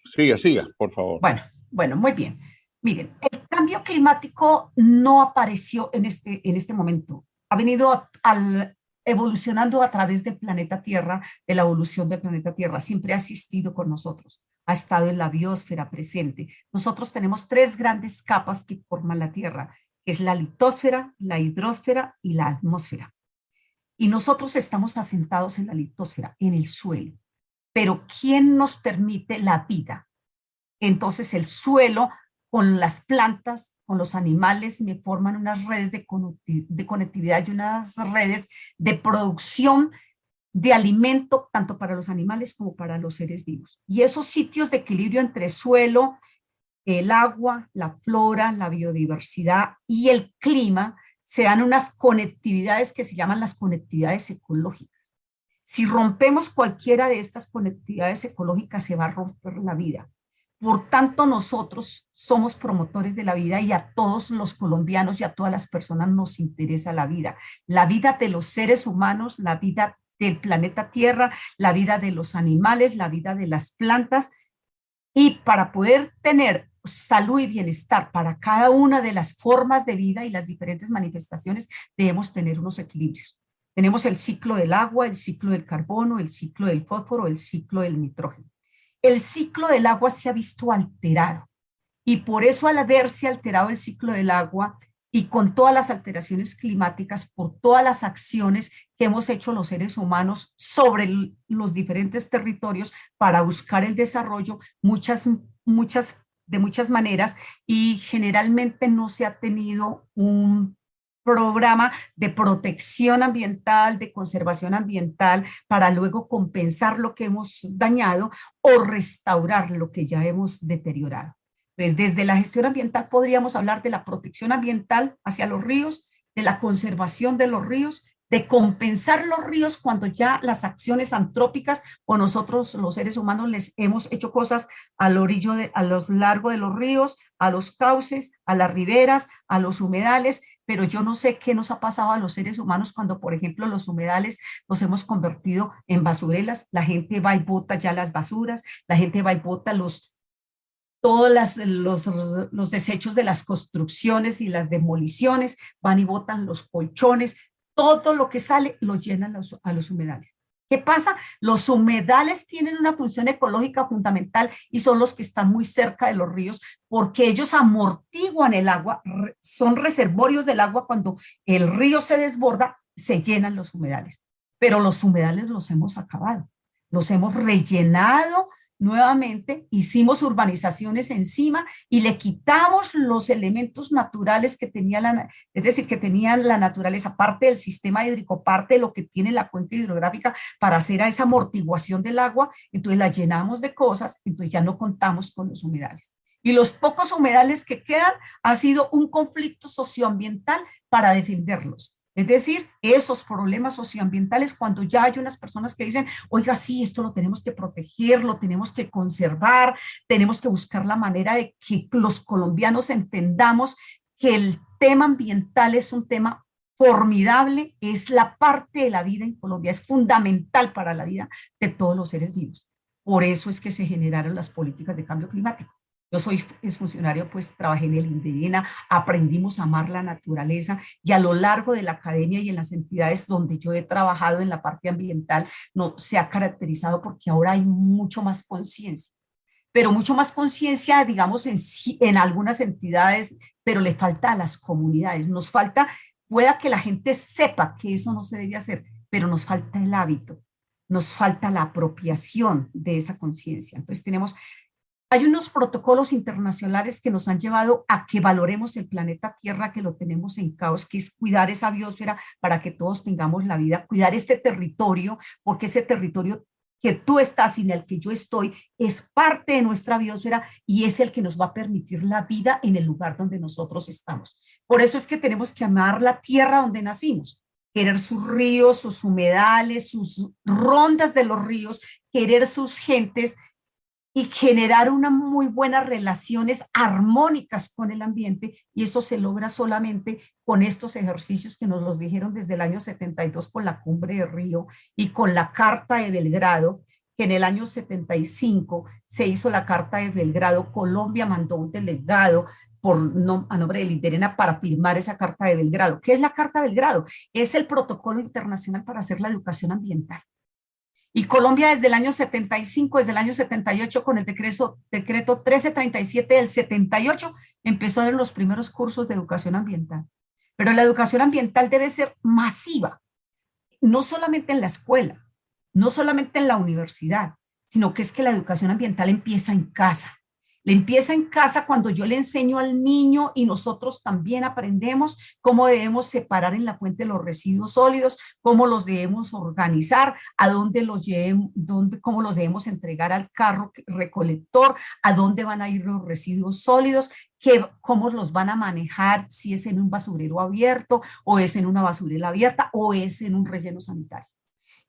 Siga, por favor. Bueno, muy bien. Miren, el cambio climático no apareció en este momento. Ha venido evolucionando a través del planeta Tierra, de la evolución del planeta Tierra. Siempre ha existido con nosotros. Ha estado en la biosfera presente. Nosotros tenemos 3 grandes capas que forman la Tierra, que es la litosfera, la hidrosfera y la atmósfera. Y nosotros estamos asentados en la litosfera, en el suelo. Pero ¿quién nos permite la vida? Entonces el suelo con las plantas, con los animales, me forman unas redes de conectividad y unas redes de producción de alimento tanto para los animales como para los seres vivos. Y esos sitios de equilibrio entre suelo, el agua, la flora, la biodiversidad y el clima se dan unas conectividades que se llaman las conectividades ecológicas. Si rompemos cualquiera de estas conectividades ecológicas, se va a romper la vida. Por tanto, nosotros somos promotores de la vida y a todos los colombianos y a todas las personas nos interesa la vida de los seres humanos, la vida del planeta Tierra, la vida de los animales, la vida de las plantas. Y para poder tener salud y bienestar para cada una de las formas de vida y las diferentes manifestaciones, debemos tener unos equilibrios. Tenemos el ciclo del agua, el ciclo del carbono, el ciclo del fósforo, el ciclo del nitrógeno. El ciclo del agua se ha visto alterado y por eso al haberse alterado el ciclo del agua y con todas las alteraciones climáticas, por todas las acciones que hemos hecho los seres humanos sobre los diferentes territorios para buscar el desarrollo, de muchas maneras, y generalmente no se ha tenido un programa de protección ambiental, de conservación ambiental, para luego compensar lo que hemos dañado o restaurar lo que ya hemos deteriorado. Entonces, desde la gestión ambiental podríamos hablar de la protección ambiental hacia los ríos, de la conservación de los ríos, de compensar los ríos cuando ya las acciones antrópicas o nosotros los seres humanos les hemos hecho cosas a lo largo de los ríos, a los cauces, a las riberas, a los humedales, pero yo no sé qué nos ha pasado a los seres humanos cuando, por ejemplo, los humedales los hemos convertido en basurelas. La gente va y bota ya las basuras, la gente va y bota todos los desechos de las construcciones y las demoliciones, van y botan los colchones, todo lo que sale lo llenan a los humedales. ¿Qué pasa? Los humedales tienen una función ecológica fundamental y son los que están muy cerca de los ríos porque ellos amortiguan el agua, son reservorios del agua. Cuando el río se desborda, se llenan los humedales. Pero los humedales los hemos acabado, los hemos rellenado nuevamente, hicimos urbanizaciones encima y le quitamos los elementos naturales que tenía es decir, que tenían la naturaleza, parte del sistema hídrico, parte de lo que tiene la cuenca hidrográfica para hacer a esa amortiguación del agua. Entonces la llenamos de cosas, entonces ya no contamos con los humedales. Y los pocos humedales que quedan ha sido un conflicto socioambiental para defenderlos. Es decir, esos problemas socioambientales, cuando ya hay unas personas que dicen, oiga, sí, esto lo tenemos que proteger, lo tenemos que conservar, tenemos que buscar la manera de que los colombianos entendamos que el tema ambiental es un tema formidable, es la parte de la vida en Colombia, es fundamental para la vida de todos los seres vivos. Por eso es que se generaron las políticas de cambio climático. Yo soy funcionario, pues trabajé en el INDENA, aprendimos a amar la naturaleza y a lo largo de la academia y en las entidades donde yo he trabajado en la parte ambiental, no, se ha caracterizado porque ahora hay mucho más conciencia, pero mucho más conciencia, digamos, en algunas entidades, pero le falta a las comunidades, nos falta, pueda que la gente sepa que eso no se debe hacer, pero nos falta el hábito, nos falta la apropiación de esa conciencia. Entonces hay unos protocolos internacionales que nos han llevado a que valoremos el planeta Tierra, que lo tenemos en caos, que es cuidar esa biosfera para que todos tengamos la vida, cuidar este territorio, porque ese territorio que tú estás y en el que yo estoy es parte de nuestra biosfera y es el que nos va a permitir la vida en el lugar donde nosotros estamos. Por eso es que tenemos que amar la tierra donde nacimos, querer sus ríos, sus humedales, sus rondas de los ríos, querer sus gentes, y generar unas muy buenas relaciones armónicas con el ambiente, y eso se logra solamente con estos ejercicios que nos los dijeron desde el año 72 con la Cumbre de Río y con la Carta de Belgrado, que en el año 75 se hizo la Carta de Belgrado. Colombia mandó un delegado a nombre del INDERENA para firmar esa Carta de Belgrado. ¿Qué es la Carta de Belgrado? Es el protocolo internacional para hacer la educación ambiental. Y Colombia desde el año 75, desde el año 78, con el decreto 1337 del 78, empezó a dar los primeros cursos de educación ambiental. Pero la educación ambiental debe ser masiva, no solamente en la escuela, no solamente en la universidad, sino que es que la educación ambiental empieza en casa. Le empieza en casa cuando yo le enseño al niño y nosotros también aprendemos cómo debemos separar en la fuente los residuos sólidos, cómo los debemos organizar, a dónde los llevemos, cómo los debemos entregar al carro recolector, a dónde van a ir los residuos sólidos, cómo los van a manejar, si es en un basurero abierto o es en una basurera abierta o es en un relleno sanitario.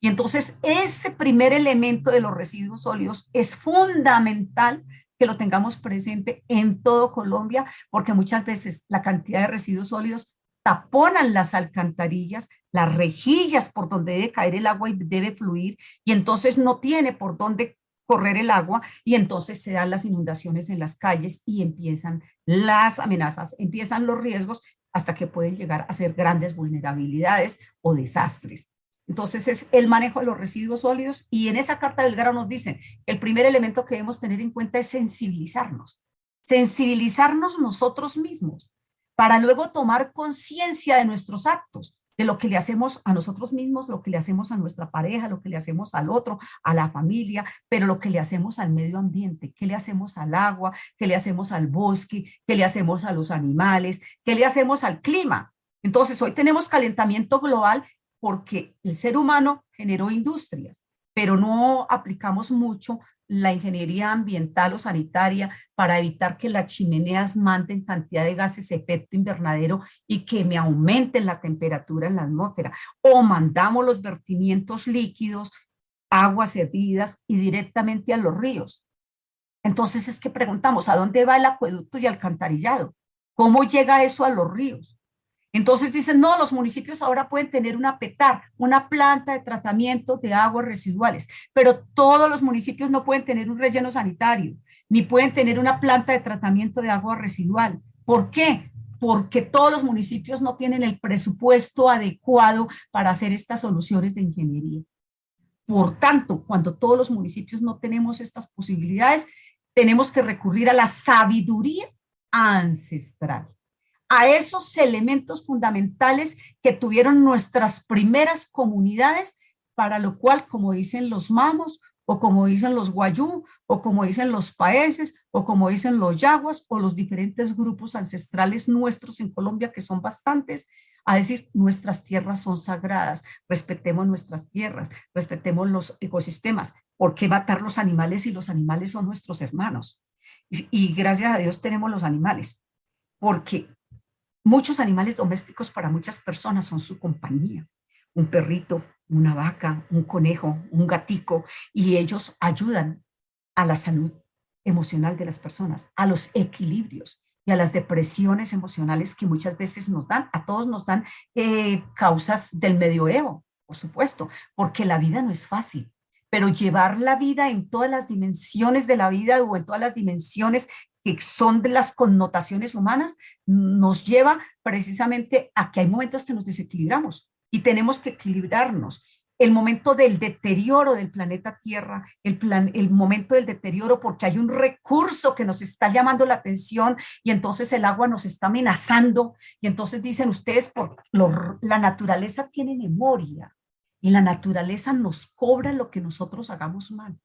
Y entonces ese primer elemento de los residuos sólidos es fundamental que lo tengamos presente en todo Colombia, porque muchas veces la cantidad de residuos sólidos taponan las alcantarillas, las rejillas por donde debe caer el agua y debe fluir, y entonces no tiene por dónde correr el agua, y entonces se dan las inundaciones en las calles y empiezan las amenazas, empiezan los riesgos hasta que pueden llegar a ser grandes vulnerabilidades o desastres. Entonces es el manejo de los residuos sólidos, y en esa Carta de Belgrado nos dicen que el primer elemento que debemos tener en cuenta es sensibilizarnos nosotros mismos, para luego tomar conciencia de nuestros actos, de lo que le hacemos a nosotros mismos, lo que le hacemos a nuestra pareja, lo que le hacemos al otro, a la familia, pero lo que le hacemos al medio ambiente, qué le hacemos al agua, qué le hacemos al bosque, qué le hacemos a los animales, qué le hacemos al clima. Entonces hoy tenemos calentamiento global porque el ser humano generó industrias, pero no aplicamos mucho la ingeniería ambiental o sanitaria para evitar que las chimeneas manden cantidad de gases de efecto invernadero y que me aumenten la temperatura en la atmósfera. O mandamos los vertimientos líquidos, aguas hervidas y directamente a los ríos. Entonces es que preguntamos, ¿a dónde va el acueducto y alcantarillado? ¿Cómo llega eso a los ríos? Entonces dicen, no, los municipios ahora pueden tener una PETAR, una planta de tratamiento de aguas residuales, pero todos los municipios no pueden tener un relleno sanitario, ni pueden tener una planta de tratamiento de agua residual. ¿Por qué? Porque todos los municipios no tienen el presupuesto adecuado para hacer estas soluciones de ingeniería. Por tanto, cuando todos los municipios no tenemos estas posibilidades, tenemos que recurrir a la sabiduría ancestral, a esos elementos fundamentales que tuvieron nuestras primeras comunidades, para lo cual, como dicen los mamos, o como dicen los guayú, o como dicen los paeses, o como dicen los yaguas, o los diferentes grupos ancestrales nuestros en Colombia, que son bastantes, a decir, nuestras tierras son sagradas, respetemos nuestras tierras, respetemos los ecosistemas. ¿Por qué matar los animales si los animales son nuestros hermanos? Y gracias a Dios tenemos los animales, porque muchos animales domésticos para muchas personas son su compañía. Un perrito, una vaca, un conejo, un gatico, y ellos ayudan a la salud emocional de las personas, a los equilibrios y a las depresiones emocionales que muchas veces nos dan, a todos nos dan causas del medioevo, por supuesto, porque la vida no es fácil, pero llevar la vida en todas las dimensiones de la vida o en todas las dimensiones que son de las connotaciones humanas, nos lleva precisamente a que hay momentos que nos desequilibramos y tenemos que equilibrarnos. El momento del deterioro del planeta Tierra, el momento del deterioro porque hay un recurso que nos está llamando la atención y entonces el agua nos está amenazando y entonces dicen ustedes, la naturaleza tiene memoria y la naturaleza nos cobra lo que nosotros hagamos mal.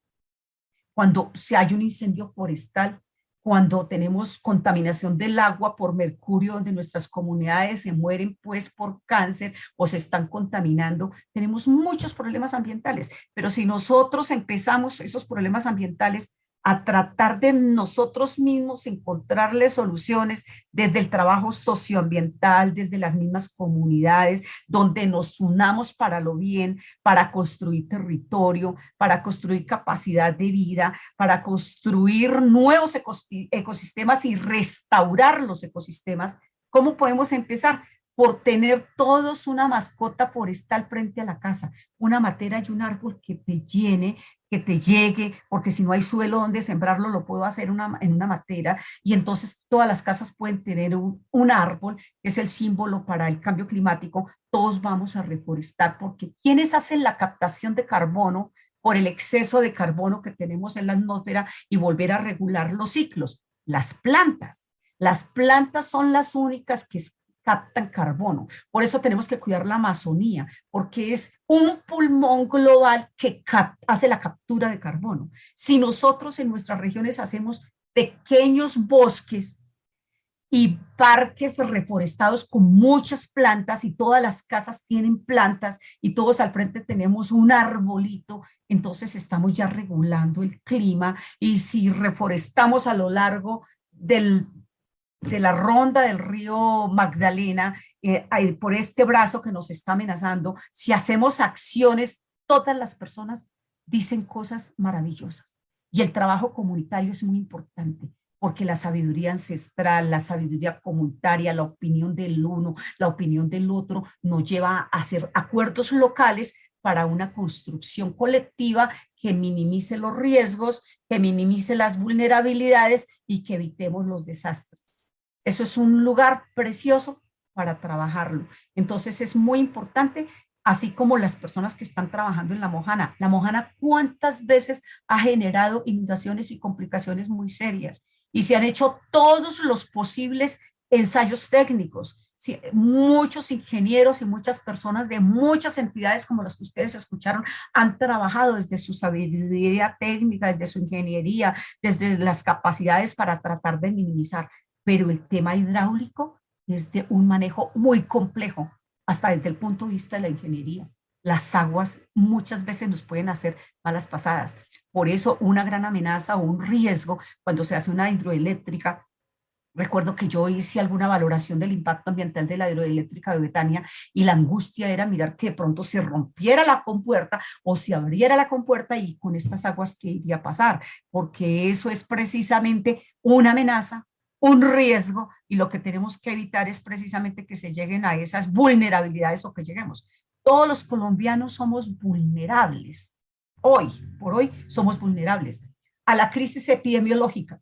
Cuando se hay un incendio forestal, cuando tenemos contaminación del agua por mercurio, donde nuestras comunidades se mueren pues por cáncer o se están contaminando, tenemos muchos problemas ambientales. Pero si nosotros empezamos esos problemas ambientales a tratar de nosotros mismos encontrarle soluciones desde el trabajo socioambiental, desde las mismas comunidades, donde nos unamos para lo bien, para construir territorio, para construir capacidad de vida, para construir nuevos ecosistemas y restaurar los ecosistemas. ¿Cómo podemos empezar? Por tener todos una mascota forestal frente a la casa, una matera y un árbol que te llene, que te llegue, porque si no hay suelo donde sembrarlo, lo puedo hacer en una matera, y entonces todas las casas pueden tener un árbol, que es el símbolo para el cambio climático. Todos vamos a reforestar, porque ¿quiénes hacen la captación de carbono por el exceso de carbono que tenemos en la atmósfera y volver a regular los ciclos? Las plantas. Las plantas son las únicas que captan carbono. Por eso tenemos que cuidar la Amazonía, porque es un pulmón global que hace la captura de carbono. Si nosotros en nuestras regiones hacemos pequeños bosques y parques reforestados con muchas plantas y todas las casas tienen plantas y todos al frente tenemos un arbolito, entonces estamos ya regulando el clima. Y si reforestamos a lo largo de la ronda del río Magdalena, por este brazo que nos está amenazando, si hacemos acciones, todas las personas dicen cosas maravillosas. Y el trabajo comunitario es muy importante, porque la sabiduría ancestral, la sabiduría comunitaria, la opinión del uno, la opinión del otro, nos lleva a hacer acuerdos locales para una construcción colectiva que minimice los riesgos, que minimice las vulnerabilidades y que evitemos los desastres. Eso es un lugar precioso para trabajarlo. Entonces es muy importante, así como las personas que están trabajando en la Mojana. La Mojana, ¿cuántas veces ha generado inundaciones y complicaciones muy serias? Y se han hecho todos los posibles ensayos técnicos. Sí, muchos ingenieros y muchas personas de muchas entidades como las que ustedes escucharon han trabajado desde su sabiduría técnica, desde su ingeniería, desde las capacidades para tratar de minimizar. Pero el tema hidráulico es de un manejo muy complejo, hasta desde el punto de vista de la ingeniería. Las aguas muchas veces nos pueden hacer malas pasadas. Por eso una gran amenaza o un riesgo cuando se hace una hidroeléctrica. Recuerdo que yo hice alguna valoración del impacto ambiental de la hidroeléctrica de Betania y la angustia era mirar que de pronto se rompiera la compuerta o se abriera la compuerta y con estas aguas qué iría a pasar, porque eso es precisamente una amenaza, un riesgo, y lo que tenemos que evitar es precisamente que se lleguen a esas vulnerabilidades o que lleguemos. Todos los colombianos somos vulnerables. Hoy, por hoy, somos vulnerables a la crisis epidemiológica.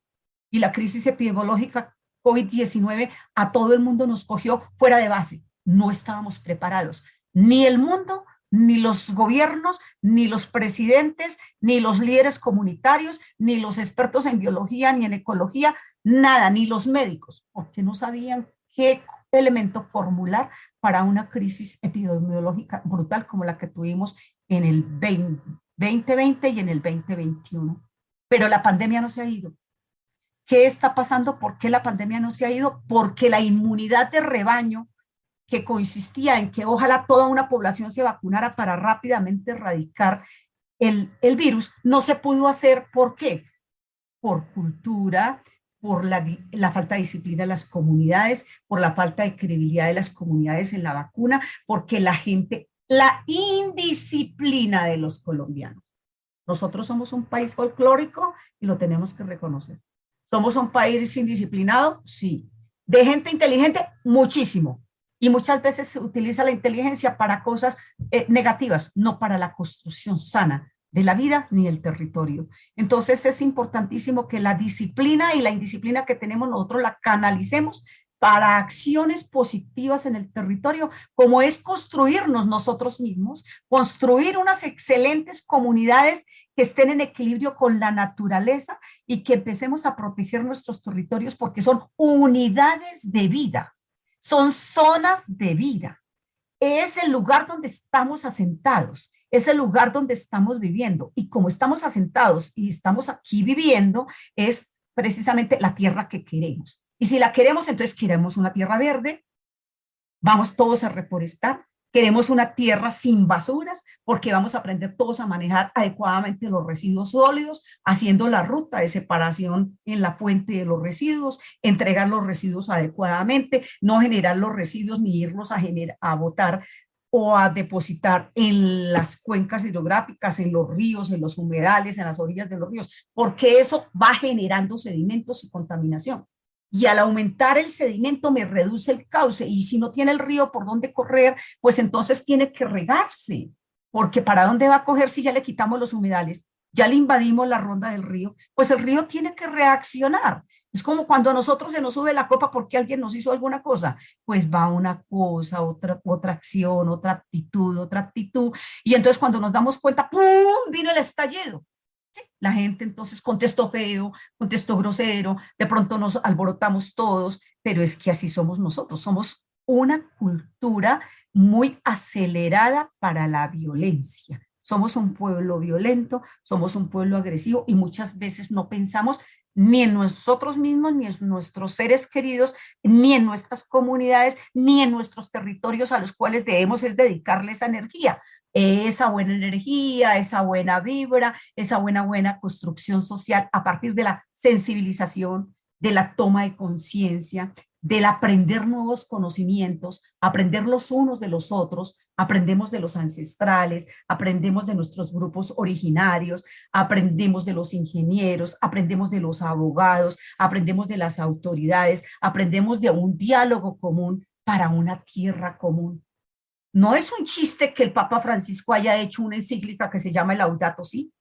Y la crisis epidemiológica COVID-19 a todo el mundo nos cogió fuera de base. No estábamos preparados. Ni el mundo, ni los gobiernos, ni los presidentes, ni los líderes comunitarios, ni los expertos en biología, ni en ecología, nada, ni los médicos, porque no sabían qué elemento formular para una crisis epidemiológica brutal como la que tuvimos en el 2020 y en el 2021. Pero la pandemia no se ha ido. ¿Qué está pasando? ¿Por qué la pandemia no se ha ido? Porque la inmunidad de rebaño, que consistía en que ojalá toda una población se vacunara para rápidamente erradicar el virus, no se pudo hacer. ¿Por qué? Por cultura, por la falta de disciplina de las comunidades, por la falta de credibilidad de las comunidades en la vacuna, porque la indisciplina de los colombianos. Nosotros somos un país folclórico y lo tenemos que reconocer. ¿Somos un país indisciplinado? Sí. ¿De gente inteligente? Muchísimo. Y muchas veces se utiliza la inteligencia para cosas negativas, no para la construcción sana de la vida ni del territorio. Entonces es importantísimo que la disciplina y la indisciplina que tenemos nosotros la canalicemos para acciones positivas en el territorio, como es construirnos nosotros mismos, construir unas excelentes comunidades que estén en equilibrio con la naturaleza y que empecemos a proteger nuestros territorios porque son unidades de vida, son zonas de vida. Es el lugar donde estamos asentados, es el lugar donde estamos viviendo. Y como estamos asentados y estamos aquí viviendo, es precisamente la tierra que queremos. Y si la queremos, entonces queremos una tierra verde, vamos todos a reforestar, queremos una tierra sin basuras, porque vamos a aprender todos a manejar adecuadamente los residuos sólidos, haciendo la ruta de separación en la fuente de los residuos, entregar los residuos adecuadamente, no generar los residuos ni irlos a botar o a depositar en las cuencas hidrográficas, en los ríos, en los humedales, en las orillas de los ríos, porque eso va generando sedimentos y contaminación. Y al aumentar el sedimento me reduce el cauce, y si no tiene el río por dónde correr, pues entonces tiene que regarse, porque ¿para dónde va a coger si ya le quitamos los humedales? Ya le invadimos la ronda del río, pues el río tiene que reaccionar. Es como cuando a nosotros se nos sube la copa porque alguien nos hizo alguna cosa, pues va una cosa, otra acción, otra actitud, y entonces cuando nos damos cuenta, ¡pum!, vino el estallido. ¿Sí? La gente entonces contestó feo, contestó grosero, de pronto nos alborotamos todos, pero es que así somos nosotros, somos una cultura muy acelerada para la violencia. Somos un pueblo violento, somos un pueblo agresivo y muchas veces no pensamos ni en nosotros mismos, ni en nuestros seres queridos, ni en nuestras comunidades, ni en nuestros territorios a los cuales debemos es dedicarle esa energía. Esa buena energía, esa buena vibra, esa buena construcción social a partir de la sensibilización, de la toma de conciencia, del aprender nuevos conocimientos, aprender los unos de los otros, aprendemos de los ancestrales, aprendemos de nuestros grupos originarios, aprendemos de los ingenieros, aprendemos de los abogados, aprendemos de las autoridades, aprendemos de un diálogo común para una tierra común. No es un chiste que el Papa Francisco haya hecho una encíclica que se llama el Laudato Si.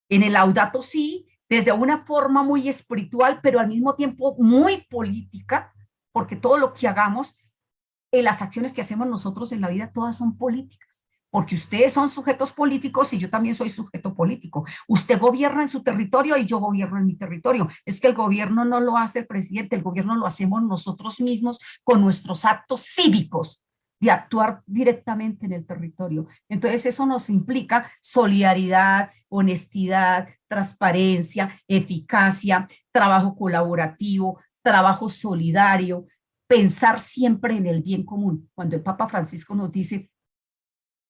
En el Laudato Si, desde una forma muy espiritual, pero al mismo tiempo muy política, porque todo lo que hagamos, las acciones que hacemos nosotros en la vida, todas son políticas, porque ustedes son sujetos políticos y yo también soy sujeto político. Usted gobierna en su territorio y yo gobierno en mi territorio. Es que el gobierno no lo hace el presidente, el gobierno lo hacemos nosotros mismos con nuestros actos cívicos de actuar directamente en el territorio. Entonces eso nos implica solidaridad, honestidad, transparencia, eficacia, trabajo colaborativo, trabajo solidario, pensar siempre en el bien común. Cuando el Papa Francisco nos dice,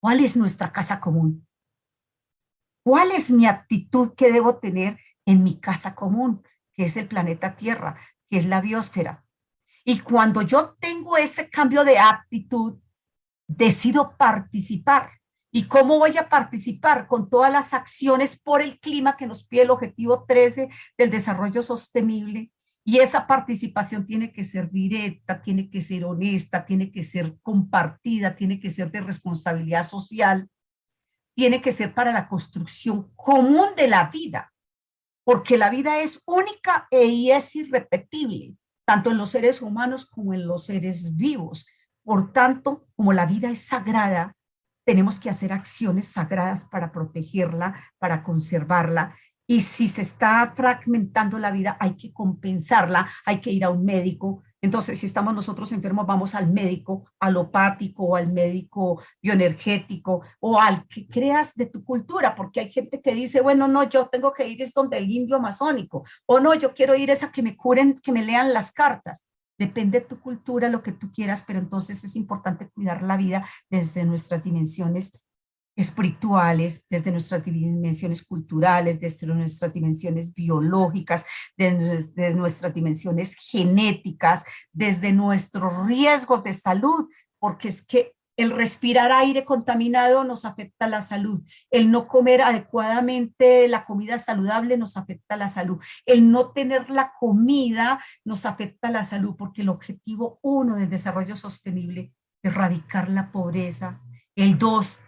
¿cuál es nuestra casa común? ¿Cuál es mi actitud que debo tener en mi casa común, que es el planeta Tierra, que es la biosfera? Y cuando yo tengo ese cambio de actitud, decido participar. ¿Y cómo voy a participar? Con todas las acciones por el clima que nos pide el objetivo 13 del desarrollo sostenible. Y esa participación tiene que ser directa, tiene que ser honesta, tiene que ser compartida, tiene que ser de responsabilidad social, tiene que ser para la construcción común de la vida, porque la vida es única y es irrepetible, tanto en los seres humanos como en los seres vivos. Por tanto, como la vida es sagrada, tenemos que hacer acciones sagradas para protegerla, para conservarla. Y si se está fragmentando la vida, hay que compensarla, hay que ir a un médico. Entonces, si estamos nosotros enfermos, vamos al médico alopático o al médico bioenergético o al que creas de tu cultura, porque hay gente que dice, bueno, no, yo tengo que ir es donde el indio amazónico, o no, yo quiero ir es a que me curen, que me lean las cartas. Depende de tu cultura, lo que tú quieras, pero entonces es importante cuidar la vida desde nuestras dimensiones espirituales, desde nuestras dimensiones culturales, desde nuestras dimensiones biológicas, desde nuestras dimensiones genéticas, desde nuestros riesgos de salud, porque es que el respirar aire contaminado nos afecta la salud, el no comer adecuadamente la comida saludable nos afecta la salud, el no tener la comida nos afecta la salud, porque el objetivo 1 del desarrollo sostenible es erradicar la pobreza, el 2,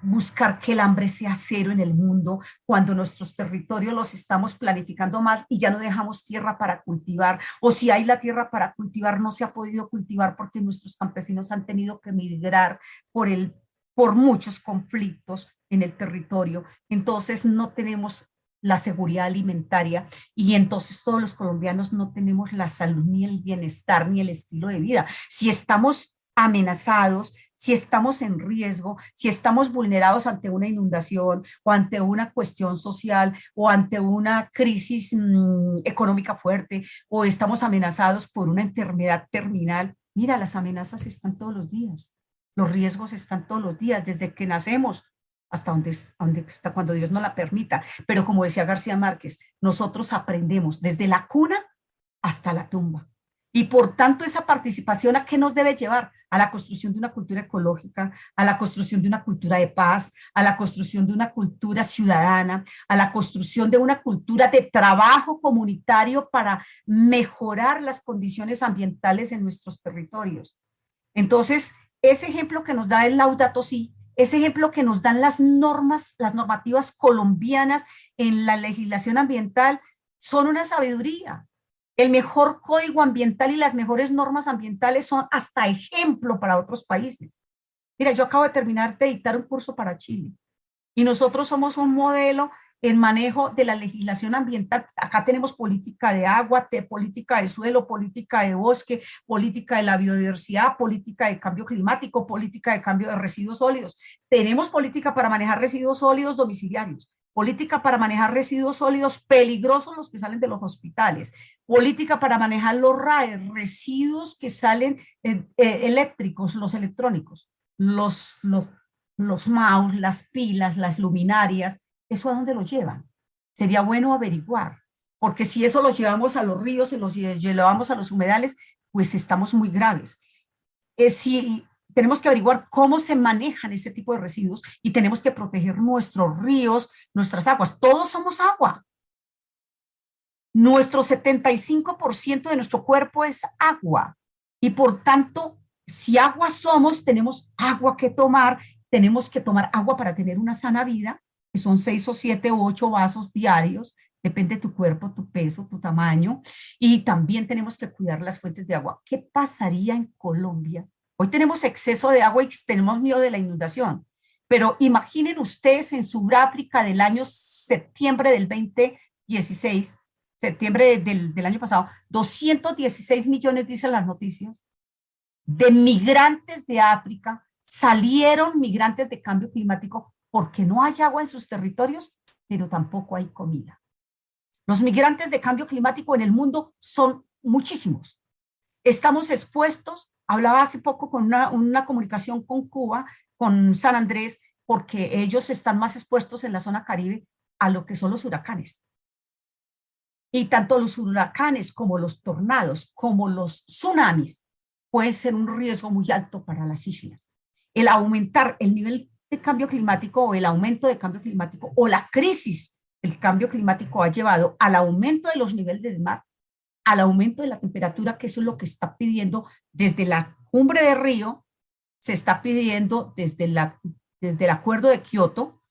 buscar que el hambre sea cero en el mundo, cuando nuestros territorios los estamos planificando mal y ya no dejamos tierra para cultivar, o si hay la tierra para cultivar, no se ha podido cultivar porque nuestros campesinos han tenido que migrar por muchos conflictos en el territorio. Entonces no tenemos la seguridad alimentaria y entonces todos los colombianos no tenemos la salud, ni el bienestar, ni el estilo de vida. Si estamos amenazados, si estamos en riesgo, si estamos vulnerados ante una inundación o ante una cuestión social o ante una crisis económica fuerte o estamos amenazados por una enfermedad terminal, mira, las amenazas están todos los días, los riesgos están todos los días, desde que nacemos hasta hasta cuando Dios nos la permita. Pero como decía García Márquez, nosotros aprendemos desde la cuna hasta la tumba. Y por tanto, esa participación, ¿a qué nos debe llevar? A la construcción de una cultura ecológica, a la construcción de una cultura de paz, a la construcción de una cultura ciudadana, a la construcción de una cultura de trabajo comunitario para mejorar las condiciones ambientales en nuestros territorios. Entonces, ese ejemplo que nos da el Laudato Si, ese ejemplo que nos dan las normas, las normativas colombianas en la legislación ambiental, son una sabiduría. El mejor código ambiental y las mejores normas ambientales son hasta ejemplo para otros países. Mira, yo acabo de terminar de dictar un curso para Chile y nosotros somos un modelo en manejo de la legislación ambiental. Acá tenemos política de agua, política de suelo, política de bosque, política de la biodiversidad, política de cambio climático, política de cambio de residuos sólidos. Tenemos política para manejar residuos sólidos domiciliarios, política para manejar residuos sólidos peligrosos, los que salen de los hospitales, política para manejar los RAE, residuos que salen eléctricos, los electrónicos, los mouse, las pilas, las luminarias. ¿Eso a dónde lo llevan? Sería bueno averiguar, porque si eso lo llevamos a los ríos y los llevamos a los humedales, pues estamos muy graves. Si tenemos que averiguar cómo se manejan ese tipo de residuos y tenemos que proteger nuestros ríos, nuestras aguas. Todos somos agua. Nuestro 75% de nuestro cuerpo es agua y por tanto, si agua somos, tenemos agua que tomar, tenemos que tomar agua para tener una sana vida, que son 6 o 7 o 8 vasos diarios, depende de tu cuerpo, tu peso, tu tamaño, y también tenemos que cuidar las fuentes de agua. ¿Qué pasaría en Colombia? Hoy tenemos exceso de agua y tenemos miedo de la inundación, pero imaginen ustedes en Sudáfrica del año septiembre del 2016, septiembre del año pasado, 216 millones, dicen las noticias, de migrantes de África, salieron migrantes de cambio climático porque no hay agua en sus territorios, pero tampoco hay comida. Los migrantes de cambio climático en el mundo son muchísimos. Estamos expuestos, hablaba hace poco con una comunicación con Cuba, con San Andrés, porque ellos están más expuestos en la zona Caribe a lo que son los huracanes. Y tanto los huracanes como los tornados, como los tsunamis, pueden ser un riesgo muy alto para las islas. El aumentar el nivel de cambio climático o el aumento de cambio climático o la crisis del cambio climático ha llevado al aumento de los niveles del mar, al aumento de la temperatura, que eso es lo que está pidiendo desde la cumbre de Río, se está pidiendo desde el acuerdo de Kioto,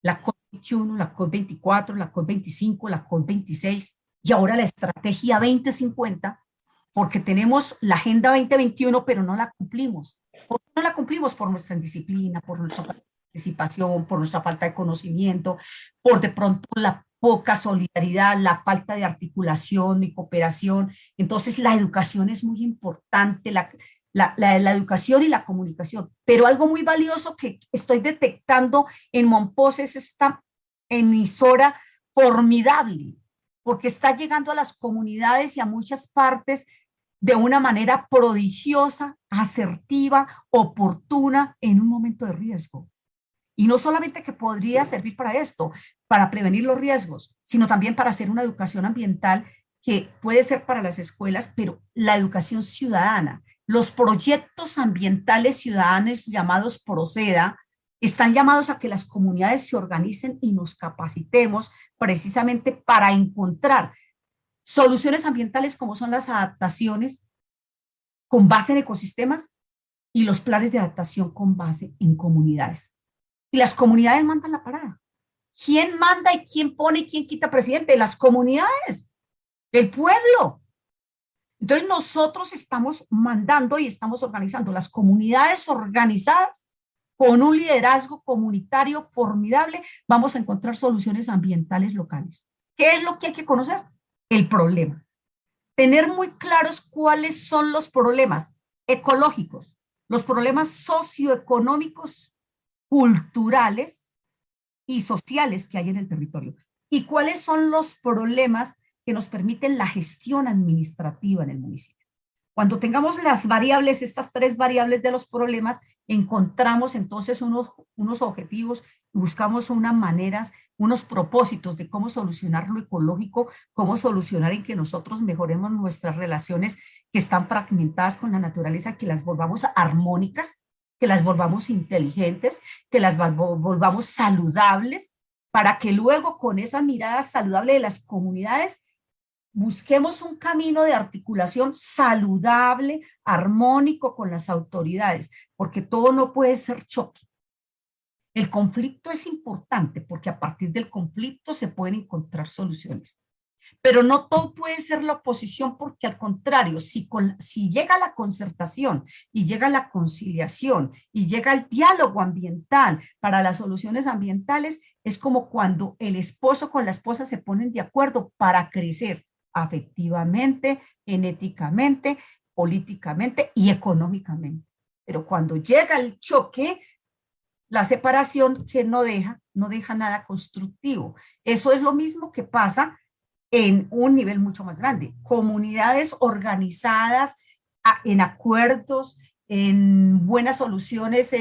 la COP21, la COP24, la COP25, la COP26 y ahora la estrategia 2050, porque tenemos la Agenda 2021, pero no la cumplimos. ¿Por qué no la cumplimos? Por nuestra indisciplina, por nuestra participación, por nuestra falta de conocimiento, por de pronto la poca solidaridad, la falta de articulación y cooperación. Entonces la educación es muy importante, la educación y la comunicación. Pero algo muy valioso que estoy detectando en Mompox es esta emisora formidable, porque está llegando a las comunidades y a muchas partes de una manera prodigiosa, asertiva, oportuna, en un momento de riesgo. Y no solamente que podría servir para esto, para prevenir los riesgos, sino también para hacer una educación ambiental que puede ser para las escuelas, pero la educación ciudadana. Los proyectos ambientales ciudadanos llamados Proceda están llamados a que las comunidades se organicen y nos capacitemos precisamente para encontrar soluciones ambientales como son las adaptaciones con base en ecosistemas y los planes de adaptación con base en comunidades. Y las comunidades mandan la parada. ¿Quién manda y quién pone y quién quita presidente? Las comunidades, el pueblo. Entonces nosotros estamos mandando y estamos organizando las comunidades organizadas con un liderazgo comunitario formidable. Vamos a encontrar soluciones ambientales locales. ¿Qué es lo que hay que conocer? El problema. Tener muy claros cuáles son los problemas ecológicos, los problemas socioeconómicos, culturales y sociales que hay en el territorio. Y cuáles son los problemas que nos permiten la gestión administrativa en el municipio. Cuando tengamos las variables, estas 3 variables de los problemas, encontramos entonces unos objetivos, buscamos unas maneras, unos propósitos de cómo solucionar lo ecológico, cómo solucionar en que nosotros mejoremos nuestras relaciones que están fragmentadas con la naturaleza, que las volvamos armónicas, que las volvamos inteligentes, que las volvamos saludables, para que luego con esa mirada saludable de las comunidades busquemos un camino de articulación saludable, armónico con las autoridades, porque todo no puede ser choque. El conflicto es importante porque a partir del conflicto se pueden encontrar soluciones. Pero no todo puede ser la oposición, porque al contrario, si llega la concertación y llega la conciliación y llega el diálogo ambiental para las soluciones ambientales, es como cuando el esposo con la esposa se ponen de acuerdo para crecer afectivamente, genéticamente, políticamente y económicamente. Pero cuando llega el choque, la separación que no deja nada constructivo. Eso es lo mismo que pasa en un nivel mucho más grande. Comunidades organizadas en acuerdos, en buenas soluciones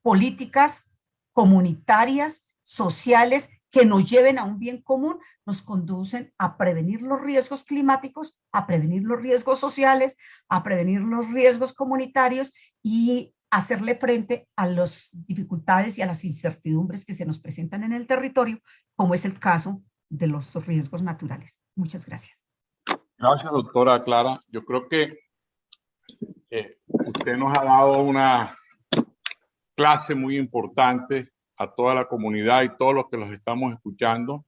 políticas, comunitarias, sociales, que nos lleven a un bien común, nos conducen a prevenir los riesgos climáticos, a prevenir los riesgos sociales, a prevenir los riesgos comunitarios y hacerle frente a las dificultades y a las incertidumbres que se nos presentan en el territorio, como es el caso de los riesgos naturales. Muchas gracias. Gracias, doctora Clara. Yo creo que usted nos ha dado una clase muy importante a toda la comunidad y todos los que los estamos escuchando.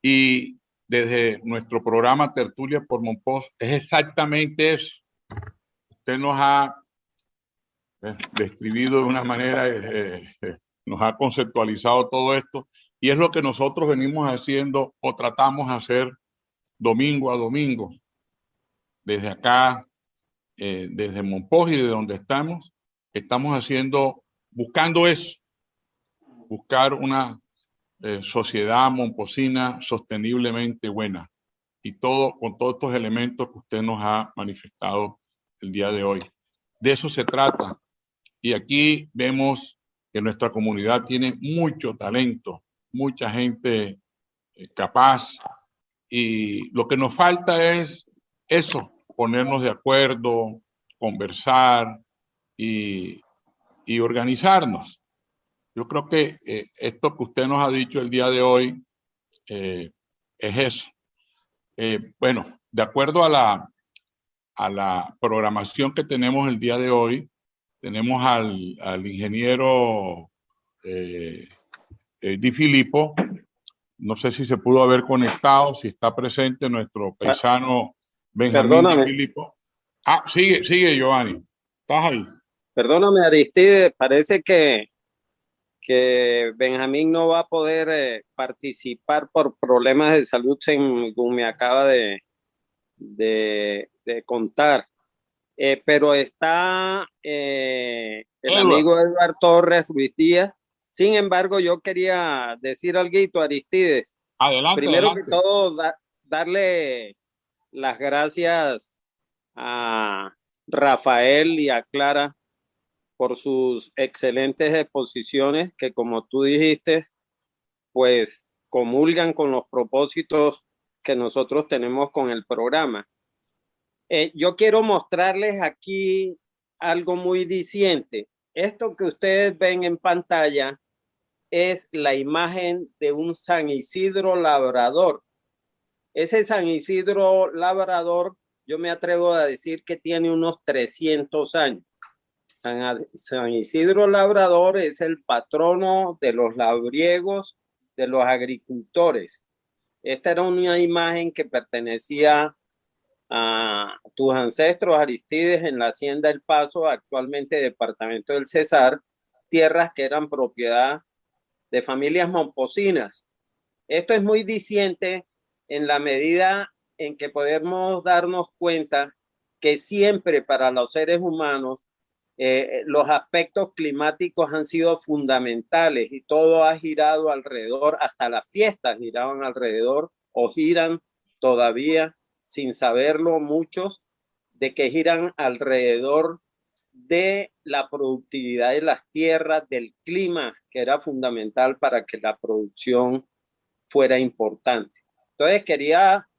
Y desde nuestro programa Tertulia por Monpós es exactamente eso. Usted nos ha describido de una manera, nos ha conceptualizado todo esto, y es lo que nosotros venimos haciendo o tratamos de hacer domingo a domingo. Desde acá, desde Monpós y de donde estamos haciendo, buscando eso, buscar una sociedad momposina sosteniblemente buena, y todo con todos estos elementos que usted nos ha manifestado el día de hoy. De eso se trata. Y aquí vemos que nuestra comunidad tiene mucho talento, mucha gente capaz, y lo que nos falta es eso, ponernos de acuerdo, conversar y organizarnos. Yo creo que esto que usted nos ha dicho el día de hoy es eso. Bueno, de acuerdo a la programación que tenemos el día de hoy, tenemos al ingeniero Di Filippo. No sé si se pudo haber conectado, si está presente nuestro paisano Benjamín Di Filippo. Ah, sigue Giovanni. ¿Estás ahí? Perdóname, Aristides, parece que Benjamín no va a poder participar por problemas de salud, según me acaba de contar. Pero está el amigo Eduardo Torres Ruiz Díaz. Sin embargo, yo quería decir algo, Aristides. Adelante. Primero adelante. que todo, darle las gracias a Rafael y a Clara por sus excelentes exposiciones que, como tú dijiste, pues comulgan con los propósitos que nosotros tenemos con el programa. Yo quiero mostrarles aquí algo muy diciente. Esto que ustedes ven en pantalla es la imagen de un San Isidro labrador. Ese San Isidro labrador, yo me atrevo a decir que tiene unos 300 años. San Isidro labrador es el patrono de los labriegos, de los agricultores. Esta era una imagen que pertenecía a tus ancestros Aristides en la Hacienda El Paso, actualmente departamento del Cesar, tierras que eran propiedad de familias momposinas. Esto es muy diciente en la medida en que podemos darnos cuenta que siempre para los seres humanos los aspectos climáticos han sido fundamentales y todo ha girado alrededor, hasta las fiestas giraban alrededor o giran todavía sin saberlo muchos, de que giran alrededor de la productividad de las tierras, del clima, que era fundamental para que la producción fuera importante. Entonces quería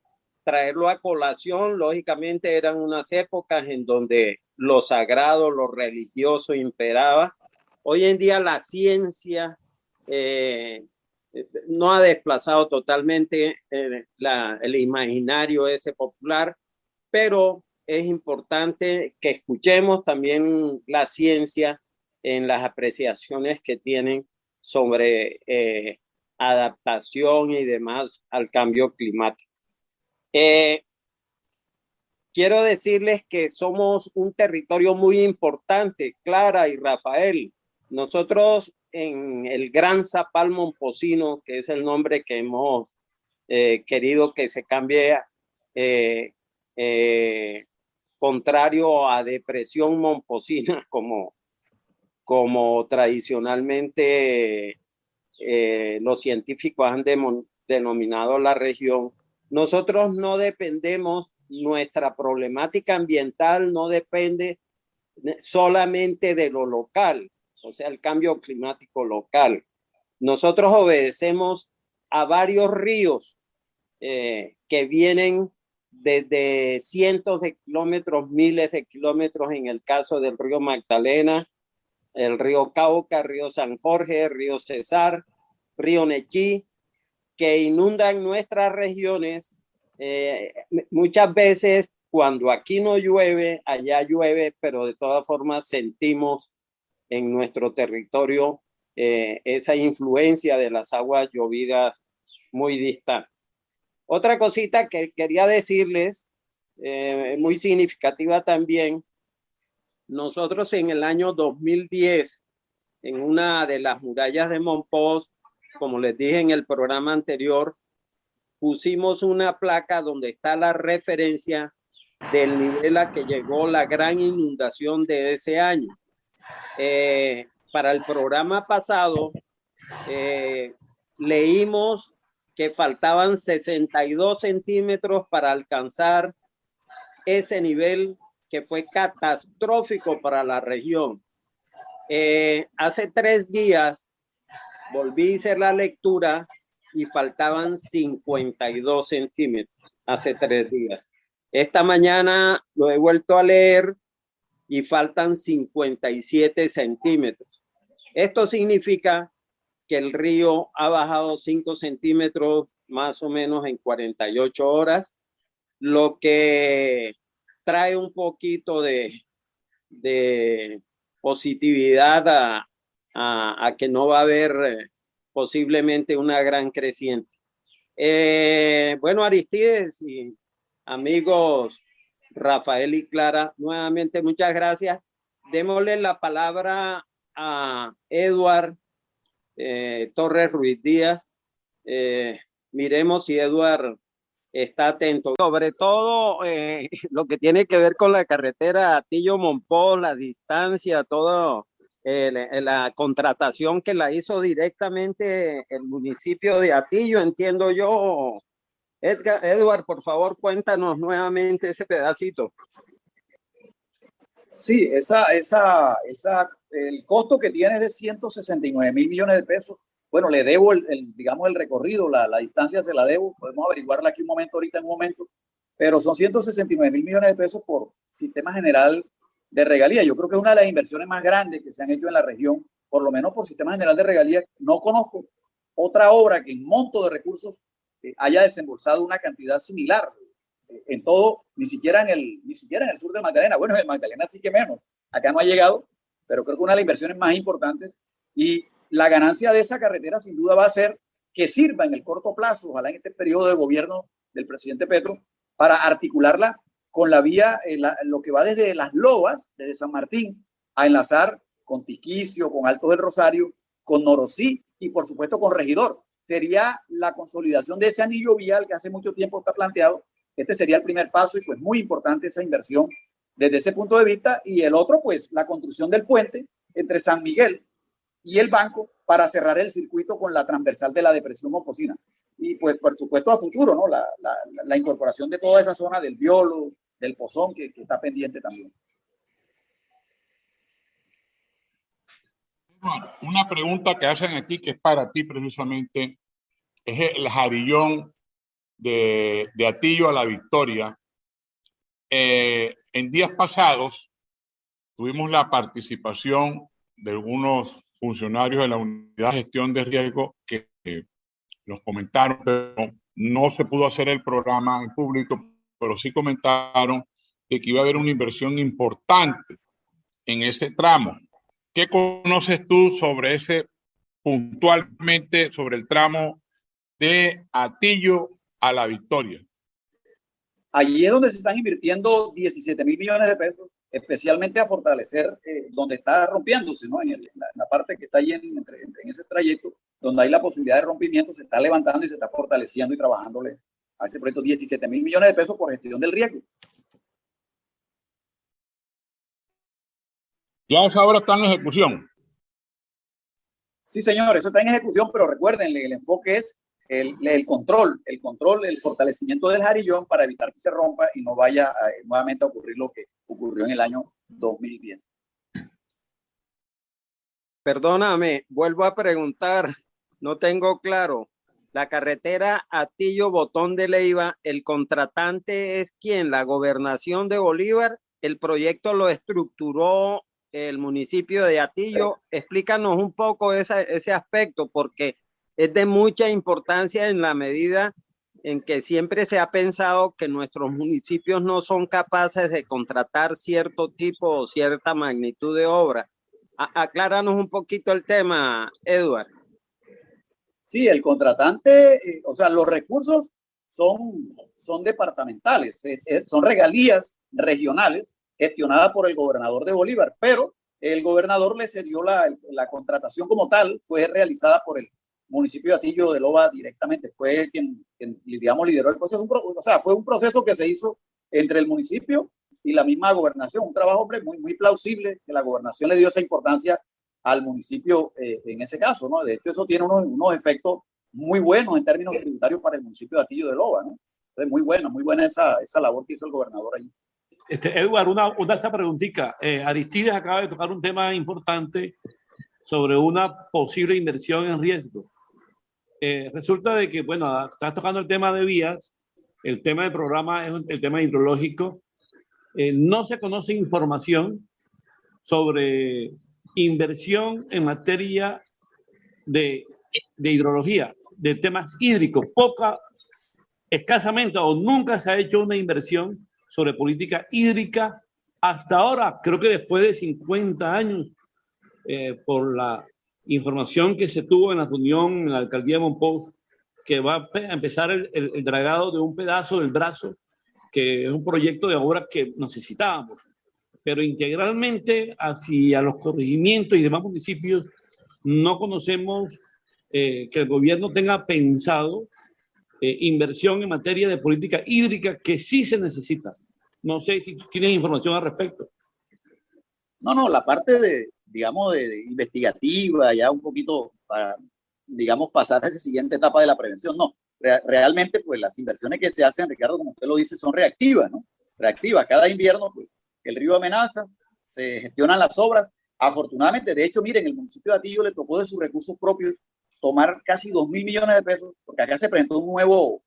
traerlo a colación. Lógicamente eran unas épocas en donde lo sagrado, lo religioso imperaba. Hoy en día la ciencia no ha desplazado totalmente el imaginario ese popular, pero es importante que escuchemos también la ciencia en las apreciaciones que tienen sobre adaptación y demás al cambio climático. Quiero decirles que somos un territorio muy importante, Clara y Rafael. Nosotros en el Gran Zapal Momposino, que es el nombre que hemos querido que se cambie, contrario a Depresión Momposina, como tradicionalmente los científicos han denominado la región. Nosotros no dependemos, nuestra problemática ambiental no depende solamente de lo local, o sea, el cambio climático local. Nosotros obedecemos a varios ríos que vienen desde cientos de kilómetros, miles de kilómetros, en el caso del río Magdalena, el río Cauca, río San Jorge, río Cesar, río Nechí, que inundan nuestras regiones. Muchas veces cuando aquí no llueve, allá llueve, pero de todas formas sentimos en nuestro territorio esa influencia de las aguas llovidas muy distantes. Otra cosita que quería decirles, muy significativa también, nosotros en el año 2010, en una de las murallas de Mompox, como les dije en el programa anterior, pusimos una placa donde está la referencia del nivel a que llegó la gran inundación de ese año. Para el programa pasado, leímos que faltaban 62 centímetros para alcanzar ese nivel que fue catastrófico para la región. Hace 3 días volví a hacer la lectura y faltaban 52 centímetros hace 3 días. Esta mañana lo he vuelto a leer y faltan 57 centímetros. Esto significa que el río ha bajado 5 centímetros más o menos en 48 horas, lo que trae un poquito de positividad a que no va a haber posiblemente una gran creciente. Bueno, Aristides y amigos Rafael y Clara, nuevamente muchas gracias. Démosle la palabra a Edward Torres Ruiz Díaz. Miremos si Edward está atento. Sobre todo lo que tiene que ver con la carretera Atillo-Mompox, la distancia, todo la contratación que la hizo directamente el municipio de Atillo, entiendo yo. Edward, por favor, cuéntanos nuevamente ese pedacito. Sí, el costo que tiene es de 169.000 millones de pesos. Bueno, le debo digamos, el recorrido, la distancia se la debo. Podemos averiguarla aquí un momento, ahorita en un momento. Pero son 169.000 millones de pesos por Sistema General de Regalías. Yo creo que es una de las inversiones más grandes que se han hecho en la región, por lo menos por Sistema General de Regalías. No conozco otra obra que en monto de recursos haya desembolsado una cantidad similar en todo, ni siquiera en el sur de Magdalena. Bueno, en el Magdalena sí que menos. Acá no ha llegado, pero creo que una de las inversiones más importantes, y la ganancia de esa carretera sin duda va a ser que sirva en el corto plazo, ojalá en este periodo de gobierno del presidente Petro, para articularla con la vía, lo que va desde Las Lobas, desde San Martín, a enlazar con Tiquicio, con Alto del Rosario, con Norosí y por supuesto con Regidor. Sería la consolidación de ese anillo vial que hace mucho tiempo está planteado. Este sería el primer paso y pues muy importante esa inversión desde ese punto de vista. Y el otro, pues la construcción del puente entre San Miguel y el Banco para cerrar el circuito con la transversal de la Depresión Momposina. Y pues por supuesto a futuro, ¿no? La incorporación de toda esa zona del Biolo, del Pozón, que está pendiente también. Una pregunta que hacen aquí que es para ti precisamente, es el jarillón de Atillo a La Victoria. En días pasados tuvimos la participación de algunos funcionarios de la Unidad de Gestión de Riesgo que nos comentaron, pero no se pudo hacer el programa en público, pero sí comentaron de que iba a haber una inversión importante en ese tramo. ¿Qué conoces tú sobre ese, puntualmente, sobre el tramo de Atillo a La Victoria? Allí es donde se están invirtiendo 17.000 millones de pesos, especialmente a fortalecer donde está rompiéndose, ¿no? En la parte que está allí en ese trayecto, donde hay la posibilidad de rompimiento, se está levantando y se está fortaleciendo y trabajándole a ese proyecto 17.000 millones de pesos por gestión del riesgo. Ya esa obra está en ejecución. Sí, señor, eso está en ejecución, pero recuerden, el enfoque es el control, el fortalecimiento del jarillón para evitar que se rompa y no vaya nuevamente a ocurrir lo que ocurrió en el año 2010. Perdóname, vuelvo a preguntar, no tengo claro. La carretera Atillo-Botón de Leiva, ¿el contratante es quién? ¿La Gobernación de Bolívar? ¿El proyecto lo estructuró el municipio de Atillo? Explícanos un poco ese aspecto, porque es de mucha importancia en la medida en que siempre se ha pensado que nuestros municipios no son capaces de contratar cierto tipo o cierta magnitud de obra. Acláranos un poquito el tema, Edward. Sí, el contratante, o sea, los recursos son departamentales, son regalías regionales gestionadas por el gobernador de Bolívar, pero el gobernador le cedió la contratación como tal, fue realizada por el municipio de Atillo de Loba directamente, fue quien digamos, lideró el proceso, o sea, fue un proceso que se hizo entre el municipio y la misma gobernación, un trabajo, hombre, muy, muy plausible, que la gobernación le dio esa importancia al municipio en ese caso, ¿no? De hecho, eso tiene unos efectos muy buenos en términos tributarios para el municipio de Atillo de Loba, ¿no? Entonces, muy buena esa labor que hizo el gobernador ahí. Edward, una preguntita. Aristides acaba de tocar un tema importante sobre una posible inversión en riesgo. Resulta de que, bueno, estás tocando el tema de vías, el tema del programa es el tema hidrológico. No se conoce información sobre inversión en materia de hidrología, de temas hídricos. Escasamente o nunca se ha hecho una inversión sobre política hídrica hasta ahora, creo que después de 50 años, por la información que se tuvo en la reunión en la alcaldía de Monpós, que va a empezar el dragado de un pedazo del brazo, que es un proyecto de obra que necesitábamos. Pero integralmente hacia los corregimientos y demás municipios no conocemos que el gobierno tenga pensado inversión en materia de política hídrica que sí se necesita. No sé si tienes información al respecto. No, la parte digamos, de investigativa, ya un poquito para, digamos, pasar a esa siguiente etapa de la prevención, no. Realmente, pues las inversiones que se hacen, Ricardo, como usted lo dice, son reactivas, ¿no? Reactivas. Cada invierno, pues, el río amenaza, se gestionan las obras. Afortunadamente, de hecho, miren, el municipio de Atillo le tocó de sus recursos propios tomar casi 2.000 millones de pesos, porque acá se presentó un nuevo,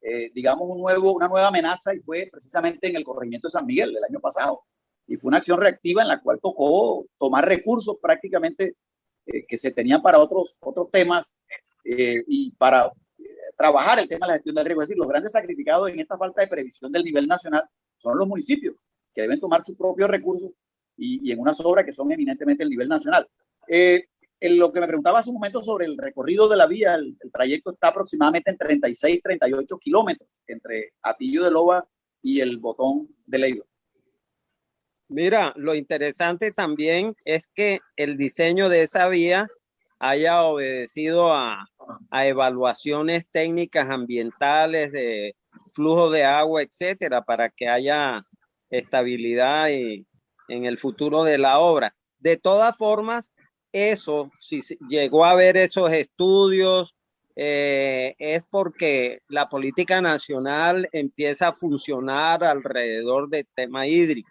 una nueva amenaza, y fue precisamente en el corregimiento de San Miguel el año pasado. Y fue una acción reactiva en la cual tocó tomar recursos prácticamente que se tenían para otros temas y para trabajar el tema de la gestión del riesgo. Es decir, los grandes sacrificados en esta falta de previsión del nivel nacional son los municipios, que deben tomar sus propios recursos y en unas obras que son eminentemente el nivel nacional. En lo que me preguntaba hace un momento sobre el recorrido de la vía, el trayecto está aproximadamente en 36, 38 kilómetros entre Atillo de Loba y el Botón de Leiva. Mira, lo interesante también es que el diseño de esa vía haya obedecido a evaluaciones técnicas ambientales de flujo de agua, etcétera, para que haya estabilidad en el futuro de la obra. De todas formas, eso, si llegó a ver esos estudios, es porque la política nacional empieza a funcionar alrededor del tema hídrico.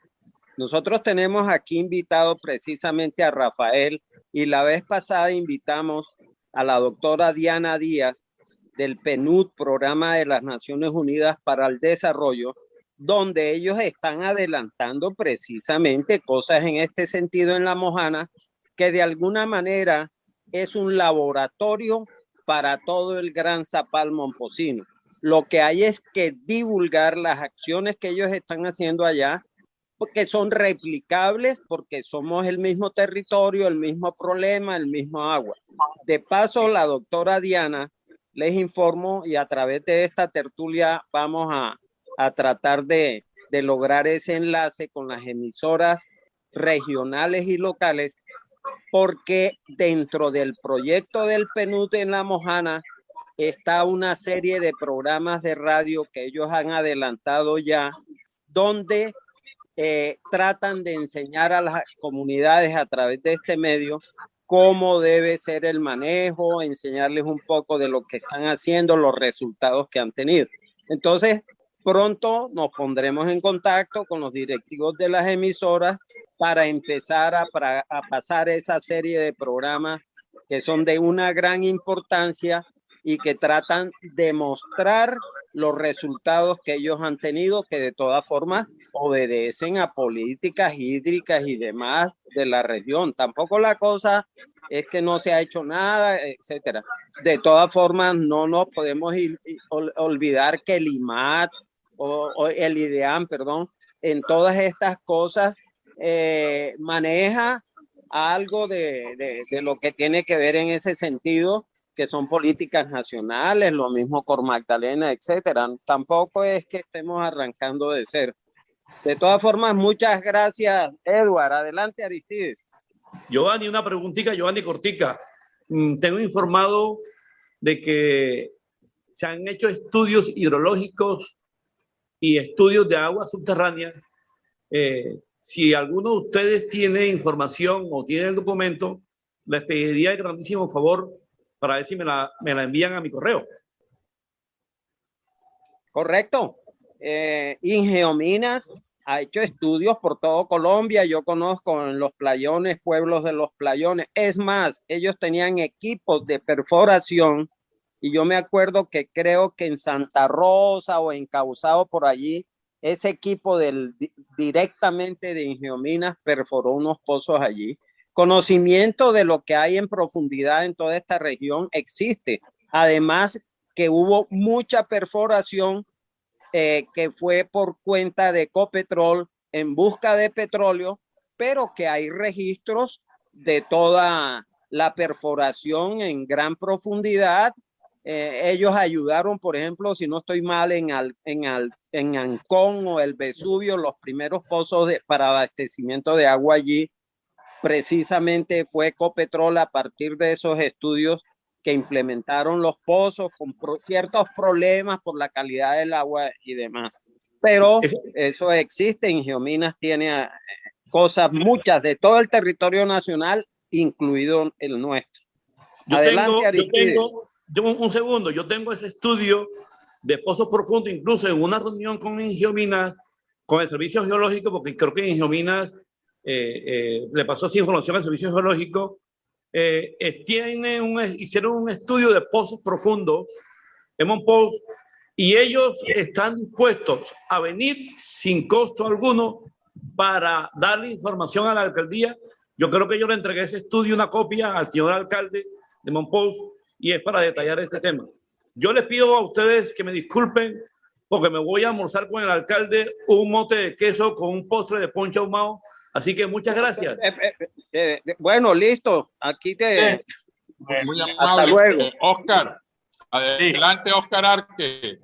Nosotros tenemos aquí invitado precisamente a Rafael, y la vez pasada invitamos a la doctora Diana Díaz del PNUD, Programa de las Naciones Unidas para el Desarrollo, donde ellos están adelantando precisamente cosas en este sentido en La Mojana, que de alguna manera es un laboratorio para todo el Gran Zapal Momposino. Lo que hay es que divulgar las acciones que ellos están haciendo allá, porque son replicables, porque somos el mismo territorio, el mismo problema, el mismo agua. De paso, la doctora Diana, les informo, y a través de esta tertulia vamos a tratar de lograr ese enlace con las emisoras regionales y locales, porque dentro del proyecto del PNUD en La Mojana está una serie de programas de radio que ellos han adelantado ya, donde tratan de enseñar a las comunidades a través de este medio cómo debe ser el manejo, enseñarles un poco de lo que están haciendo, los resultados que han tenido. Entonces, pronto nos pondremos en contacto con los directivos de las emisoras para empezar a pasar esa serie de programas que son de una gran importancia y que tratan de mostrar los resultados que ellos han tenido, que de todas formas obedecen a políticas hídricas y demás de la región. Tampoco la cosa es que no se ha hecho nada, etcétera. De todas formas, no nos podemos olvidar que el IMAT o el IDEAM, perdón, en todas estas cosas maneja algo de lo que tiene que ver en ese sentido, que son políticas nacionales, lo mismo con Magdalena, etcétera. Tampoco es que estemos arrancando de cero. De todas formas, muchas gracias, Edward. Adelante, Aristides. Giovanni, una preguntita, Giovanni cortica. Tengo informado de que se han hecho estudios hidrológicos y estudios de agua subterránea. Si alguno de ustedes tiene información o tiene el documento, les pediría el grandísimo favor para ver si me la envían a mi correo. Correcto. Ingeominas ha hecho estudios por todo Colombia. Yo conozco en los playones, pueblos de los playones. Es más, ellos tenían equipos de perforación, y yo me acuerdo que creo que en Santa Rosa o en Cauzado, por allí, ese equipo directamente de Ingeominas perforó unos pozos allí. Conocimiento de lo que hay en profundidad en toda esta región existe. Además que hubo mucha perforación que fue por cuenta de Ecopetrol en busca de petróleo, pero que hay registros de toda la perforación en gran profundidad. Ellos ayudaron, por ejemplo, si no estoy mal, en Ancón o el Vesubio, los primeros pozos para abastecimiento de agua allí. Precisamente fue Ecopetrol, a partir de esos estudios, que implementaron los pozos con ciertos problemas por la calidad del agua y demás. Pero eso existe. Ingeominas tiene cosas, muchas, de todo el territorio nacional, incluido el nuestro. Adelante, Aristides. Un segundo, yo tengo ese estudio de pozos profundos, incluso en una reunión con Ingeominas, con el Servicio Geológico, porque creo que Ingeominas le pasó esa información al Servicio Geológico, hicieron un estudio de pozos profundos en Monpós y ellos están dispuestos a venir sin costo alguno para darle información a la alcaldía. Yo creo que yo le entregué ese estudio, una copia al señor alcalde de Monpós, y es para detallar este tema. Yo les pido a ustedes que me disculpen porque me voy a almorzar con el alcalde un mote de queso con un postre de ponche ahumado. Así que muchas gracias. Bueno, listo. Aquí te... Muy amable. Hasta luego. Oscar, adelante, Oscar Arque.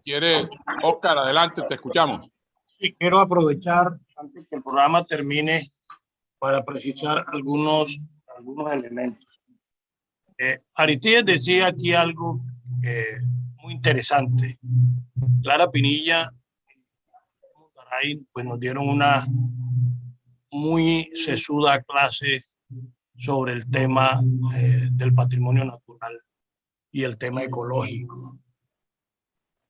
Oscar, adelante, te escuchamos. Sí, quiero aprovechar antes que el programa termine para precisar algunos elementos. Aristides decía aquí algo muy interesante. Clara Pinilla pues nos dieron una muy sesuda clase sobre el tema del patrimonio natural y el tema ecológico.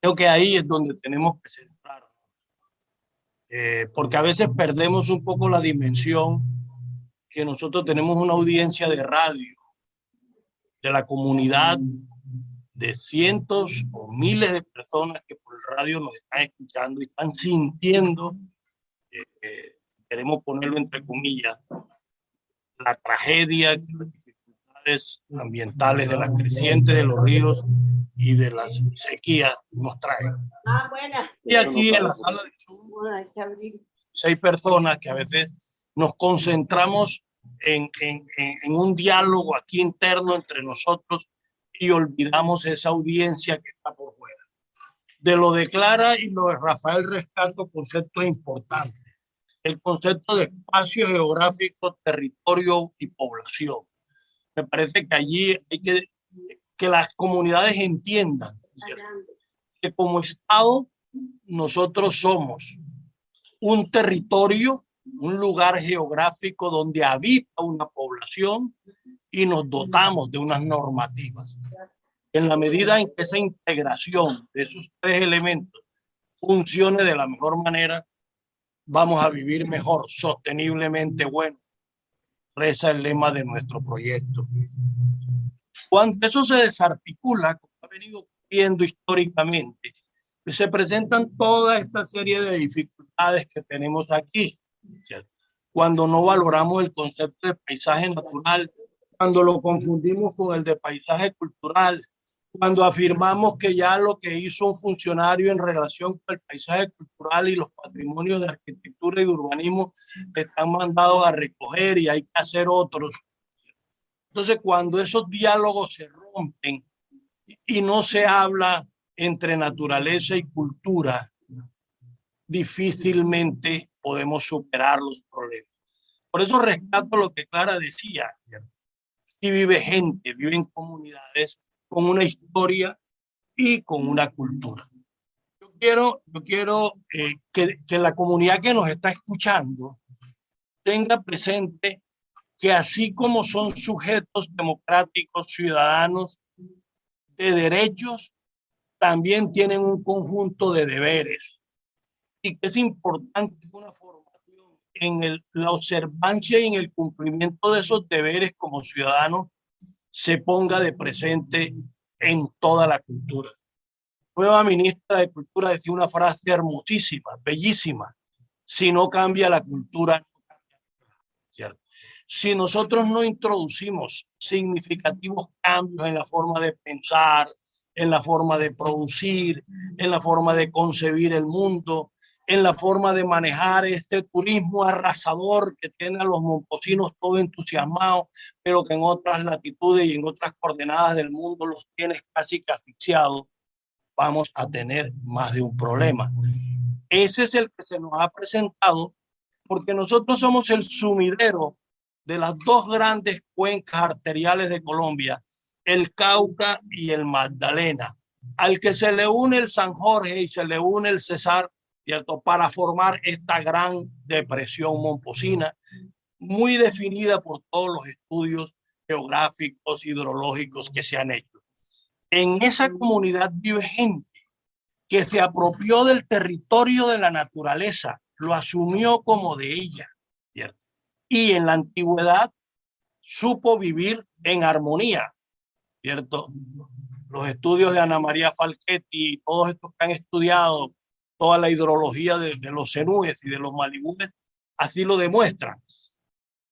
Creo que ahí es donde tenemos que centrarnos, porque a veces perdemos un poco la dimensión que nosotros tenemos una audiencia de radio, de la comunidad, de cientos o miles de personas que por el radio nos están escuchando y están sintiendo, queremos ponerlo entre comillas, la tragedia, las dificultades ambientales de la creciente de los ríos y de las sequías nos traen. Y aquí en la sala de Zoom, 6 personas que a veces nos concentramos en un diálogo aquí interno entre nosotros y olvidamos esa audiencia que está por fuera. De lo de Clara y lo de Rafael rescato conceptos importantes. El concepto de espacio geográfico, territorio y población. Me parece que allí hay que las comunidades entiendan, ¿cierto?, que como Estado nosotros somos un territorio, un lugar geográfico donde habita una población y nos dotamos de unas normativas. En la medida en que esa integración de esos 3 elementos funcione de la mejor manera, vamos a vivir mejor, sosteniblemente bueno. Reza el lema de nuestro proyecto. Cuando eso se desarticula, como ha venido ocurriendo históricamente, se presentan toda esta serie de dificultades que tenemos aquí, ¿cierto? Cuando no valoramos el concepto de paisaje natural, cuando lo confundimos con el de paisaje cultural, cuando afirmamos que ya lo que hizo un funcionario en relación con el paisaje cultural y los patrimonios de arquitectura y de urbanismo están mandados a recoger y hay que hacer otros. Entonces, cuando esos diálogos se rompen y no se habla entre naturaleza y cultura, difícilmente podemos superar los problemas. Por eso rescato lo que Clara decía. Aquí vive gente, viven comunidades con una historia y con una cultura. Yo quiero que la comunidad que nos está escuchando tenga presente que así como son sujetos democráticos, ciudadanos de derechos, también tienen un conjunto de deberes. Y que es importante una formación en la observancia y en el cumplimiento de esos deberes como ciudadanos se ponga de presente en toda la cultura. La nueva ministra de Cultura decía una frase hermosísima, bellísima: si no cambia la cultura, no cambia nada, ¿cierto? Si nosotros no introducimos significativos cambios en la forma de pensar, en la forma de producir, en la forma de concebir el mundo, en la forma de manejar este turismo arrasador que tiene a los momposinos todo entusiasmados, pero que en otras latitudes y en otras coordenadas del mundo los tienes casi que asfixiados, vamos a tener más de un problema. Ese es el que se nos ha presentado porque nosotros somos el sumidero de las 2 grandes cuencas arteriales de Colombia, el Cauca y el Magdalena, al que se le une el San Jorge y se le une el Cesar, ¿cierto?, para formar esta gran depresión momposina, muy definida por todos los estudios geográficos, hidrológicos que se han hecho. En esa comunidad vive gente que se apropió del territorio de la naturaleza, lo asumió como de ella, ¿cierto?, y en la antigüedad supo vivir en armonía, ¿cierto? Los estudios de Ana María Falchetti, todos estos que han estudiado toda la hidrología de los cenúes y de los malibúes, así lo demuestran.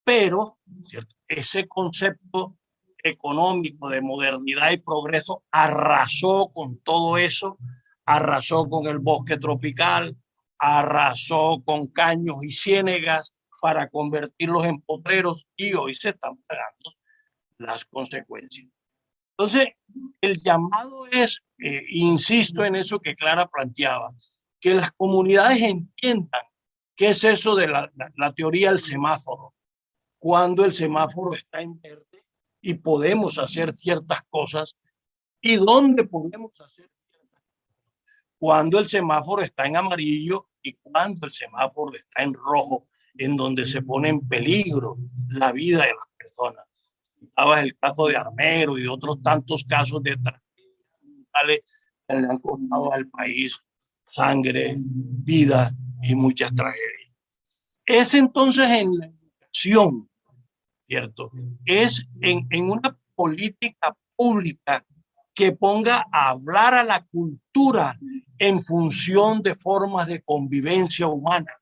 Pero, ¿cierto?, ese concepto económico de modernidad y progreso arrasó con todo eso, arrasó con el bosque tropical, arrasó con caños y ciénegas para convertirlos en potreros, y hoy se están pagando las consecuencias. Entonces, el llamado es, insisto en eso que Clara planteaba, que las comunidades entiendan qué es eso de la teoría del semáforo. Cuando el semáforo está en verde y podemos hacer ciertas cosas, y dónde podemos hacer ciertas cosas. Cuando el semáforo está en amarillo y cuando el semáforo está en rojo, en donde se pone en peligro la vida de las personas. Estaba el caso de Armero y de otros tantos casos de tragedias que le han costado al país sangre, vida y muchas tragedias. Es entonces en la educación, ¿cierto? Es en una política pública que ponga a hablar a la cultura en función de formas de convivencia humana.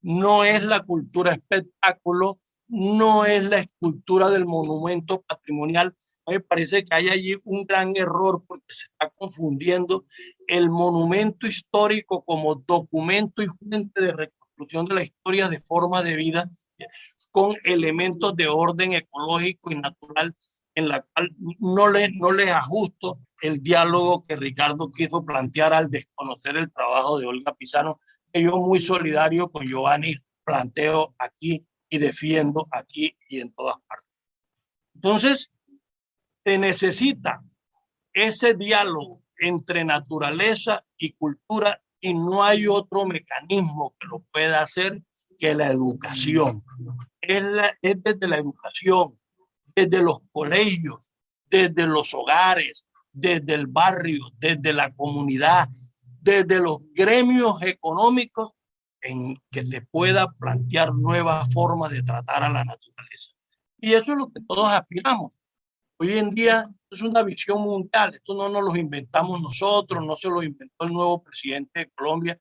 No es la cultura espectáculo, no es la escultura del monumento patrimonial. Me parece que hay allí un gran error porque se está confundiendo el monumento histórico como documento y fuente de reconstrucción de la historia de forma de vida con elementos de orden ecológico y natural en la cual no les ajusto el diálogo que Ricardo quiso plantear al desconocer el trabajo de Olga Pizano, que yo muy solidario con Giovanni planteo aquí y defiendo aquí y en todas partes. Entonces, se necesita ese diálogo entre naturaleza y cultura y no hay otro mecanismo que lo pueda hacer que la educación. Es desde la educación, desde los colegios, desde los hogares, desde el barrio, desde la comunidad, desde los gremios económicos en que se pueda plantear nuevas formas de tratar a la naturaleza. Y eso es lo que todos aspiramos. Hoy en día es una visión mundial, esto no nos lo inventamos nosotros, no se lo inventó el nuevo presidente de Colombia,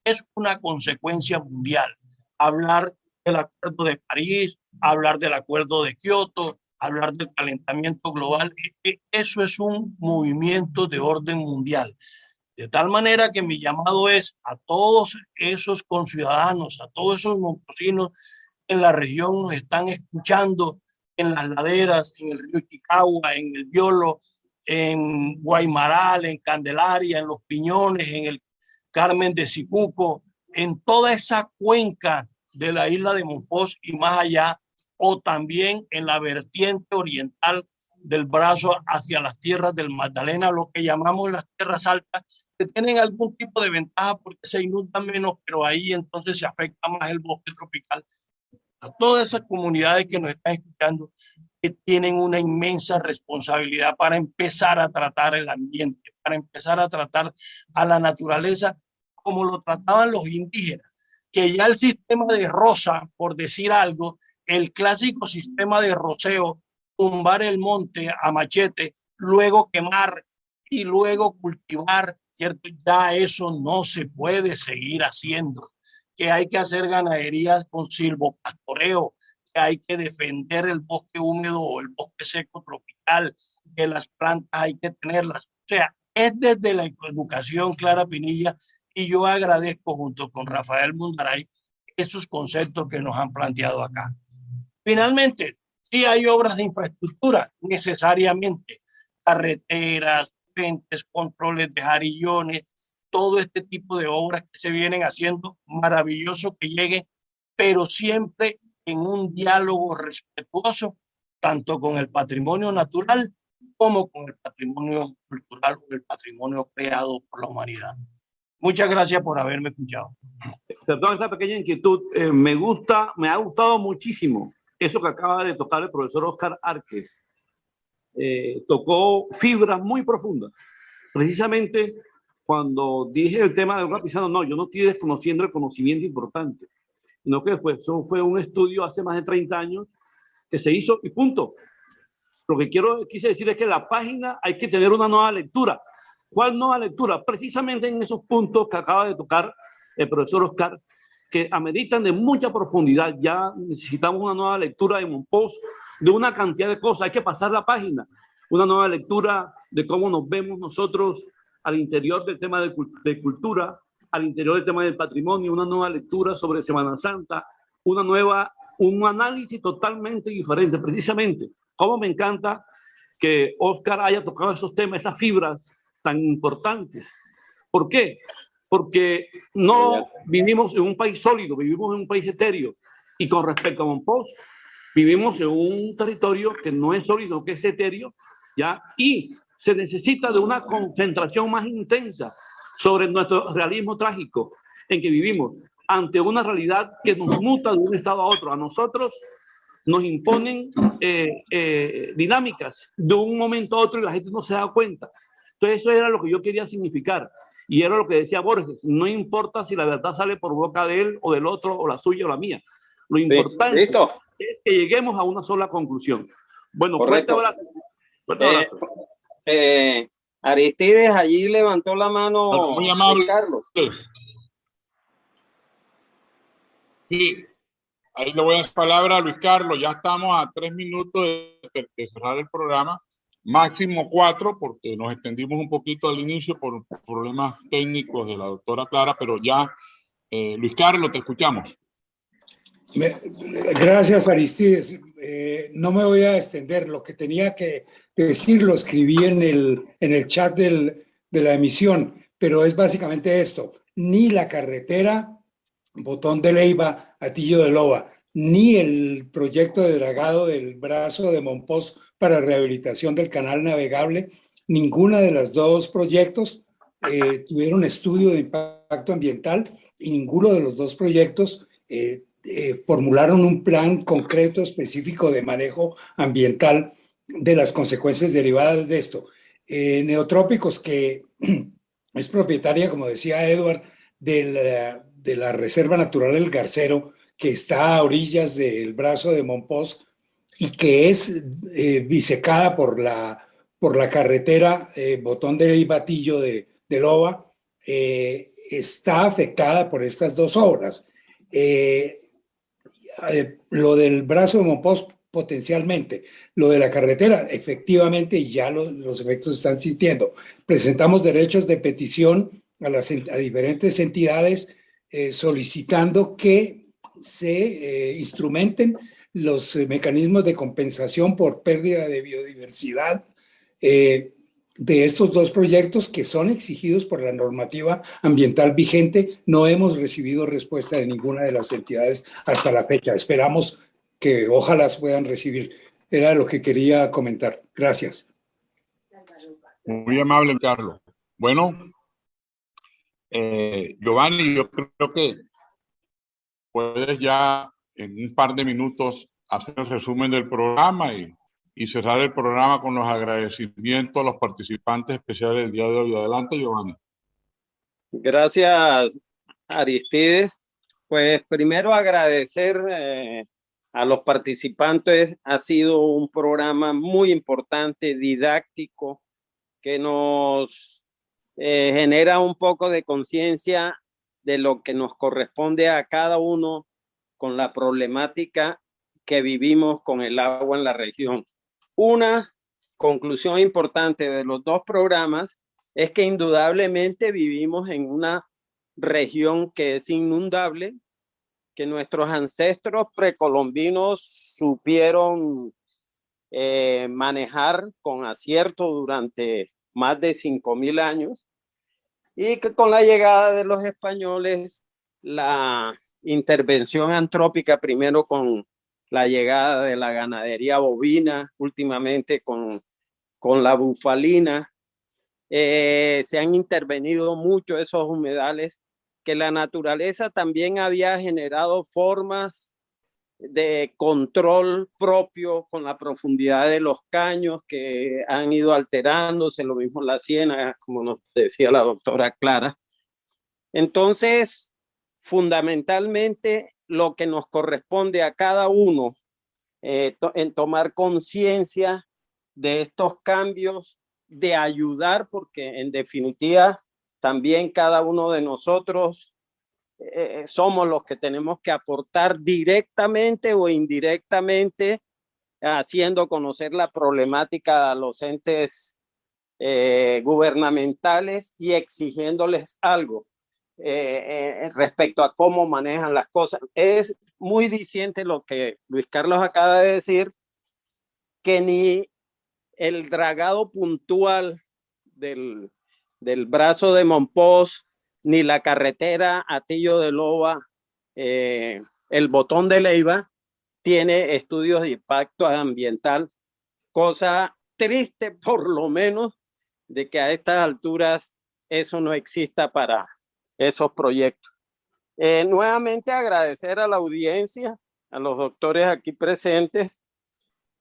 es una consecuencia mundial. Hablar del Acuerdo de París, hablar del Acuerdo de Kioto, hablar del calentamiento global, eso es un movimiento de orden mundial. De tal manera que mi llamado es a todos esos conciudadanos, a todos esos montosinos en la región nos están escuchando, en las laderas, en el río Chicagua, en el Biolo, en Guaymaral, en Candelaria, en Los Piñones, en el Carmen de Sicuco, en toda esa cuenca de la isla de Monpós y más allá, o también en la vertiente oriental del brazo hacia las tierras del Magdalena, lo que llamamos las tierras altas, que tienen algún tipo de ventaja porque se inundan menos, pero ahí entonces se afecta más el bosque tropical. A todas esas comunidades que nos están escuchando, que tienen una inmensa responsabilidad para empezar a tratar el ambiente, para empezar a tratar a la naturaleza como lo trataban los indígenas, que ya el sistema de roza, por decir algo, el clásico sistema de roceo, tumbar el monte a machete, luego quemar y luego cultivar, ¿cierto? Ya eso no se puede seguir haciendo, que hay que hacer ganaderías con silvopastoreo, que hay que defender el bosque húmedo o el bosque seco tropical, que las plantas hay que tenerlas. O sea, es desde la educación, Clara Pinilla, y yo agradezco junto con Rafael Mundaray esos conceptos que nos han planteado acá. Finalmente, sí hay obras de infraestructura necesariamente, carreteras, puentes, controles de jarillones, todo este tipo de obras que se vienen haciendo, maravilloso que lleguen, pero siempre en un diálogo respetuoso, tanto con el patrimonio natural como con el patrimonio cultural o el patrimonio creado por la humanidad. Muchas gracias por haberme escuchado. Perdón, esta pequeña inquietud, me ha gustado muchísimo eso que acaba de tocar el profesor Oscar Árquez. Tocó fibras muy profundas. Precisamente cuando dije el tema de Olga Pizano, no, yo no estoy desconociendo el conocimiento importante. sino que eso fue un estudio hace más de 30 años que se hizo y punto. Lo que quise decir es que la página hay que tener una nueva lectura. ¿Cuál nueva lectura? Precisamente en esos puntos que acaba de tocar el profesor Oscar, que ameritan de mucha profundidad. Ya necesitamos una nueva lectura de Monpós, de una cantidad de cosas. Hay que pasar la página. Una nueva lectura de cómo nos vemos nosotros al interior del tema de cultura, al interior del tema del patrimonio, una nueva lectura sobre Semana Santa, un análisis totalmente diferente. Precisamente, cómo me encanta que Oscar haya tocado esos temas, esas fibras tan importantes. ¿Por qué? Porque no vivimos en un país sólido, vivimos en un país etéreo. Y con respecto a Monpós, vivimos en un territorio que no es sólido, que es etéreo, ¿ya? Y se necesita de una concentración más intensa sobre nuestro realismo trágico en que vivimos ante una realidad que nos muta de un estado a otro. A nosotros nos imponen dinámicas de un momento a otro y la gente no se da cuenta. Entonces eso era lo que yo quería significar. Y era lo que decía Borges, no importa si la verdad sale por boca de él o del otro, o la suya o la mía. Lo importante es que lleguemos a una sola conclusión. Bueno, fuerte abrazo. Fuerte abrazo. Aristides allí levantó la mano. Muy amable, Carlos. Sí, ahí le voy a dar palabra a Luis Carlos. Ya estamos a 3 minutos de cerrar el programa. Máximo 4, porque nos extendimos un poquito al inicio por problemas técnicos de la doctora Clara, pero ya, Luis Carlos, te escuchamos. Gracias, Aristides. No me voy a extender. Lo que tenía que decir lo escribí en el chat de la emisión, pero es básicamente esto. Ni la carretera Botón de Leyva, Hatillo de Loba, ni el proyecto de dragado del brazo de Monpós para rehabilitación del canal navegable, ninguna de las dos proyectos tuvieron estudio de impacto ambiental y ninguno de los dos proyectos formularon un plan concreto específico de manejo ambiental de las consecuencias derivadas de esto. Neotrópicos, que es propietaria, como decía Edward, de la Reserva Natural El Garcero, que está a orillas del brazo de Monpós y que es bisecada por la carretera Botón de Batillo de Loba, está afectada por estas dos obras. Lo del brazo de Monpós potencialmente, lo de la carretera efectivamente ya los efectos se están sintiendo. Presentamos derechos de petición a diferentes entidades solicitando que se instrumenten los mecanismos de compensación por pérdida de biodiversidad de estos dos proyectos que son exigidos por la normativa ambiental vigente. No hemos recibido respuesta de ninguna de las entidades hasta la fecha. Esperamos que ojalá se puedan recibir. Era lo que quería comentar. Gracias. Muy amable, Carlos. Bueno, Giovanni, yo creo que puedes ya en un par de minutos hacer el resumen del programa y cerrar el programa con los agradecimientos a los participantes especiales del día de hoy. Adelante, Giovanni. Gracias, Aristides. Pues primero agradecer a los participantes. Ha sido un programa muy importante, didáctico, que nos genera un poco de conciencia de lo que nos corresponde a cada uno con la problemática que vivimos con el agua en la región. Una conclusión importante de los dos programas es que indudablemente vivimos en una región que es inundable, que nuestros ancestros precolombinos supieron manejar con acierto durante más de 5.000 años, y que con la llegada de los españoles, la intervención antrópica, primero con la llegada de la ganadería bovina, últimamente con la bufalina, se han intervenido mucho esos humedales, que la naturaleza también había generado formas de control propio con la profundidad de los caños que han ido alterándose, lo mismo la ciénaga, como nos decía la doctora Clara. Entonces, fundamentalmente, lo que nos corresponde a cada uno en tomar conciencia de estos cambios, de ayudar, porque en definitiva también cada uno de nosotros somos los que tenemos que aportar directamente o indirectamente, haciendo conocer la problemática a los entes gubernamentales y exigiéndoles algo respecto a cómo manejan las cosas. Es muy diciente lo que Luis Carlos acaba de decir, que ni el dragado puntual del brazo de Mompox, ni la carretera Atillo de Loba, el Botón de Leiva, tiene estudios de impacto ambiental, cosa triste por lo menos de que a estas alturas eso no exista para esos proyectos. Nuevamente agradecer a la audiencia, a los doctores aquí presentes,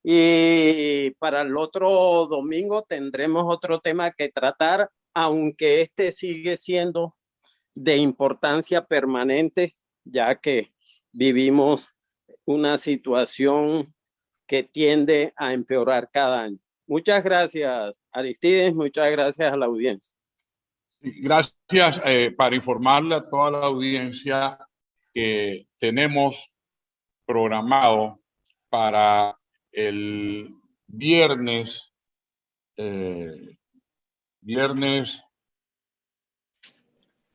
y para el otro domingo tendremos otro tema que tratar, aunque este sigue siendo de importancia permanente, ya que vivimos una situación que tiende a empeorar cada año. Muchas gracias, Aristides, muchas gracias a la audiencia. Gracias, para informarle a toda la audiencia que tenemos programado para el viernes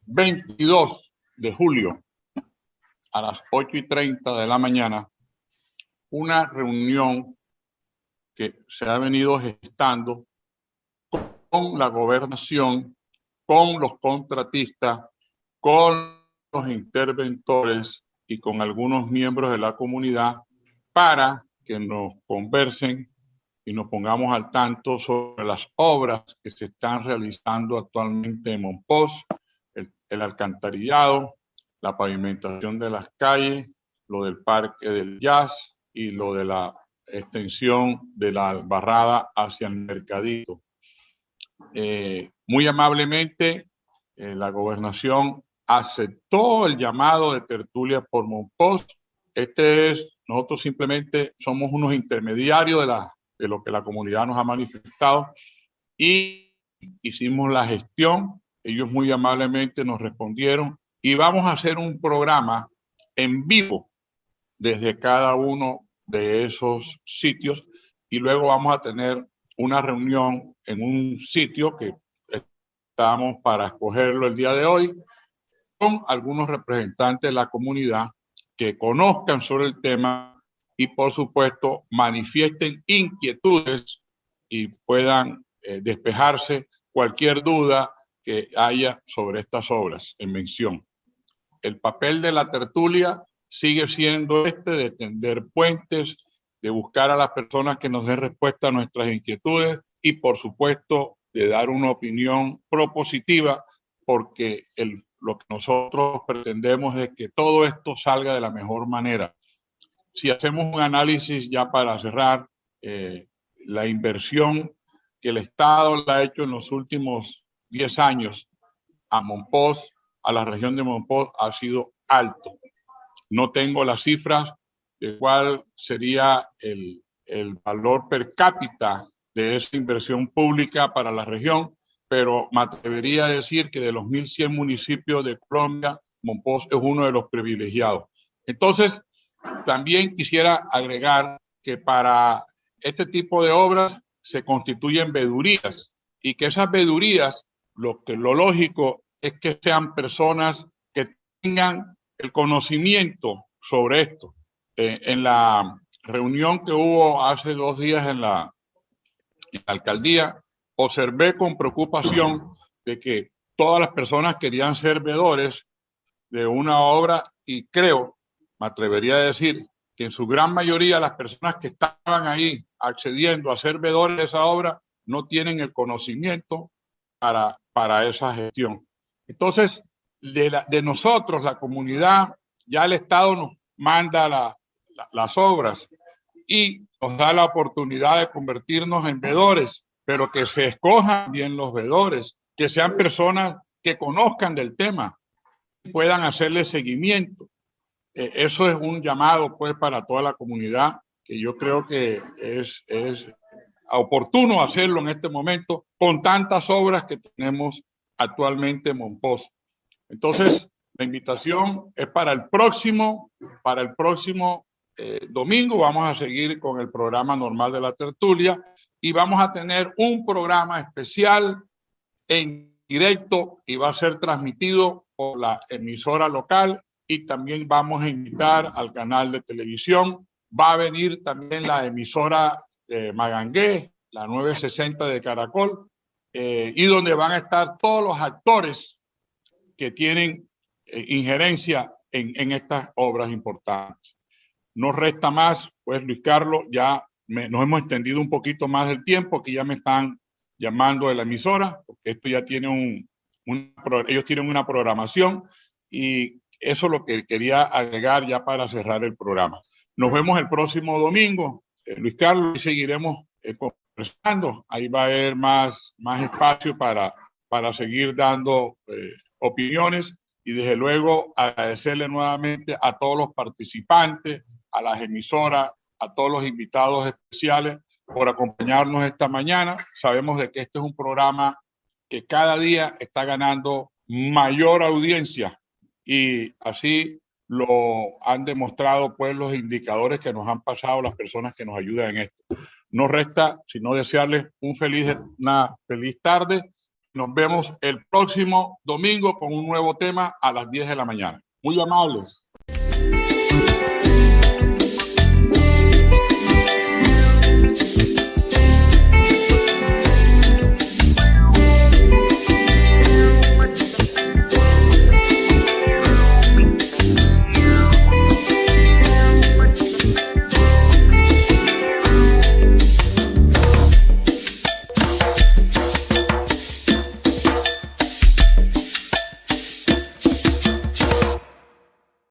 22 de julio a las 8:30 de la mañana una reunión que se ha venido gestando con la gobernación, con los contratistas, con los interventores y con algunos miembros de la comunidad para que nos conversen y nos pongamos al tanto sobre las obras que se están realizando actualmente en Mompox, el alcantarillado, la pavimentación de las calles, lo del Parque del Jazz y lo de la extensión de la Albarrada hacia el Mercadito. Muy amablemente, la gobernación aceptó el llamado de tertulia por Mompox. Nosotros simplemente somos unos intermediarios de lo que la comunidad nos ha manifestado y hicimos la gestión. Ellos muy amablemente nos respondieron y vamos a hacer un programa en vivo desde cada uno de esos sitios y luego vamos a tener una reunión en un sitio que estamos para escogerlo el día de hoy con algunos representantes de la comunidad que conozcan sobre el tema y por supuesto manifiesten inquietudes y puedan despejarse cualquier duda que haya sobre estas obras en mención. El papel de la tertulia sigue siendo de tender puentes, de buscar a las personas que nos den respuesta a nuestras inquietudes y por supuesto de dar una opinión propositiva, porque lo que nosotros pretendemos es que todo esto salga de la mejor manera. Si hacemos un análisis ya para cerrar, la inversión que el Estado le ha hecho en los últimos 10 años a Mompox, a la región de Mompox, ha sido alto. No tengo las cifras de cuál sería el valor per cápita de esa inversión pública para la región, pero me atrevería a decir que de los 1.100 municipios de Colombia, Mompox es uno de los privilegiados. Entonces, también quisiera agregar que para este tipo de obras se constituyen vedurías y que esas vedurías, lo lógico es que sean personas que tengan el conocimiento sobre esto. En la reunión que hubo hace 2 días en la alcaldía, observé con preocupación de que todas las personas querían ser veedores de una obra y creo, me atrevería a decir, que en su gran mayoría las personas que estaban ahí accediendo a ser veedores de esa obra no tienen el conocimiento para esa gestión. Entonces, de nosotros, la comunidad, ya el Estado nos manda las obras y nos da la oportunidad de convertirnos en veedores, pero que se escojan bien los veedores, que sean personas que conozcan del tema, puedan hacerle seguimiento. eso es un llamado pues para toda la comunidad, que yo creo que es oportuno hacerlo en este momento con tantas obras que tenemos actualmente en Mompox. Entonces, la invitación es para el próximo domingo. Vamos a seguir con el programa normal de la tertulia y vamos a tener un programa especial en directo y va a ser transmitido por la emisora local y también vamos a invitar al canal de televisión. Va a venir también la emisora de Magangué, la 960 de Caracol, y donde van a estar todos los actores que tienen injerencia en estas obras importantes. No resta más, pues Luis Carlos, ya nos hemos extendido un poquito más del tiempo, que ya me están llamando de la emisora, porque esto ya tiene ellos tienen una programación y eso es lo que quería agregar ya para cerrar el programa. Nos vemos el próximo domingo, Luis Carlos, y seguiremos conversando. Ahí va a haber más espacio para seguir dando opiniones y desde luego agradecerle nuevamente a todos los participantes, a las emisoras, a todos los invitados especiales por acompañarnos esta mañana. Sabemos de que este es un programa que cada día está ganando mayor audiencia y así lo han demostrado pues los indicadores que nos han pasado las personas que nos ayudan en esto. No resta sino desearles una feliz tarde. Nos vemos el próximo domingo con un nuevo tema a las 10 de la mañana. Muy amables.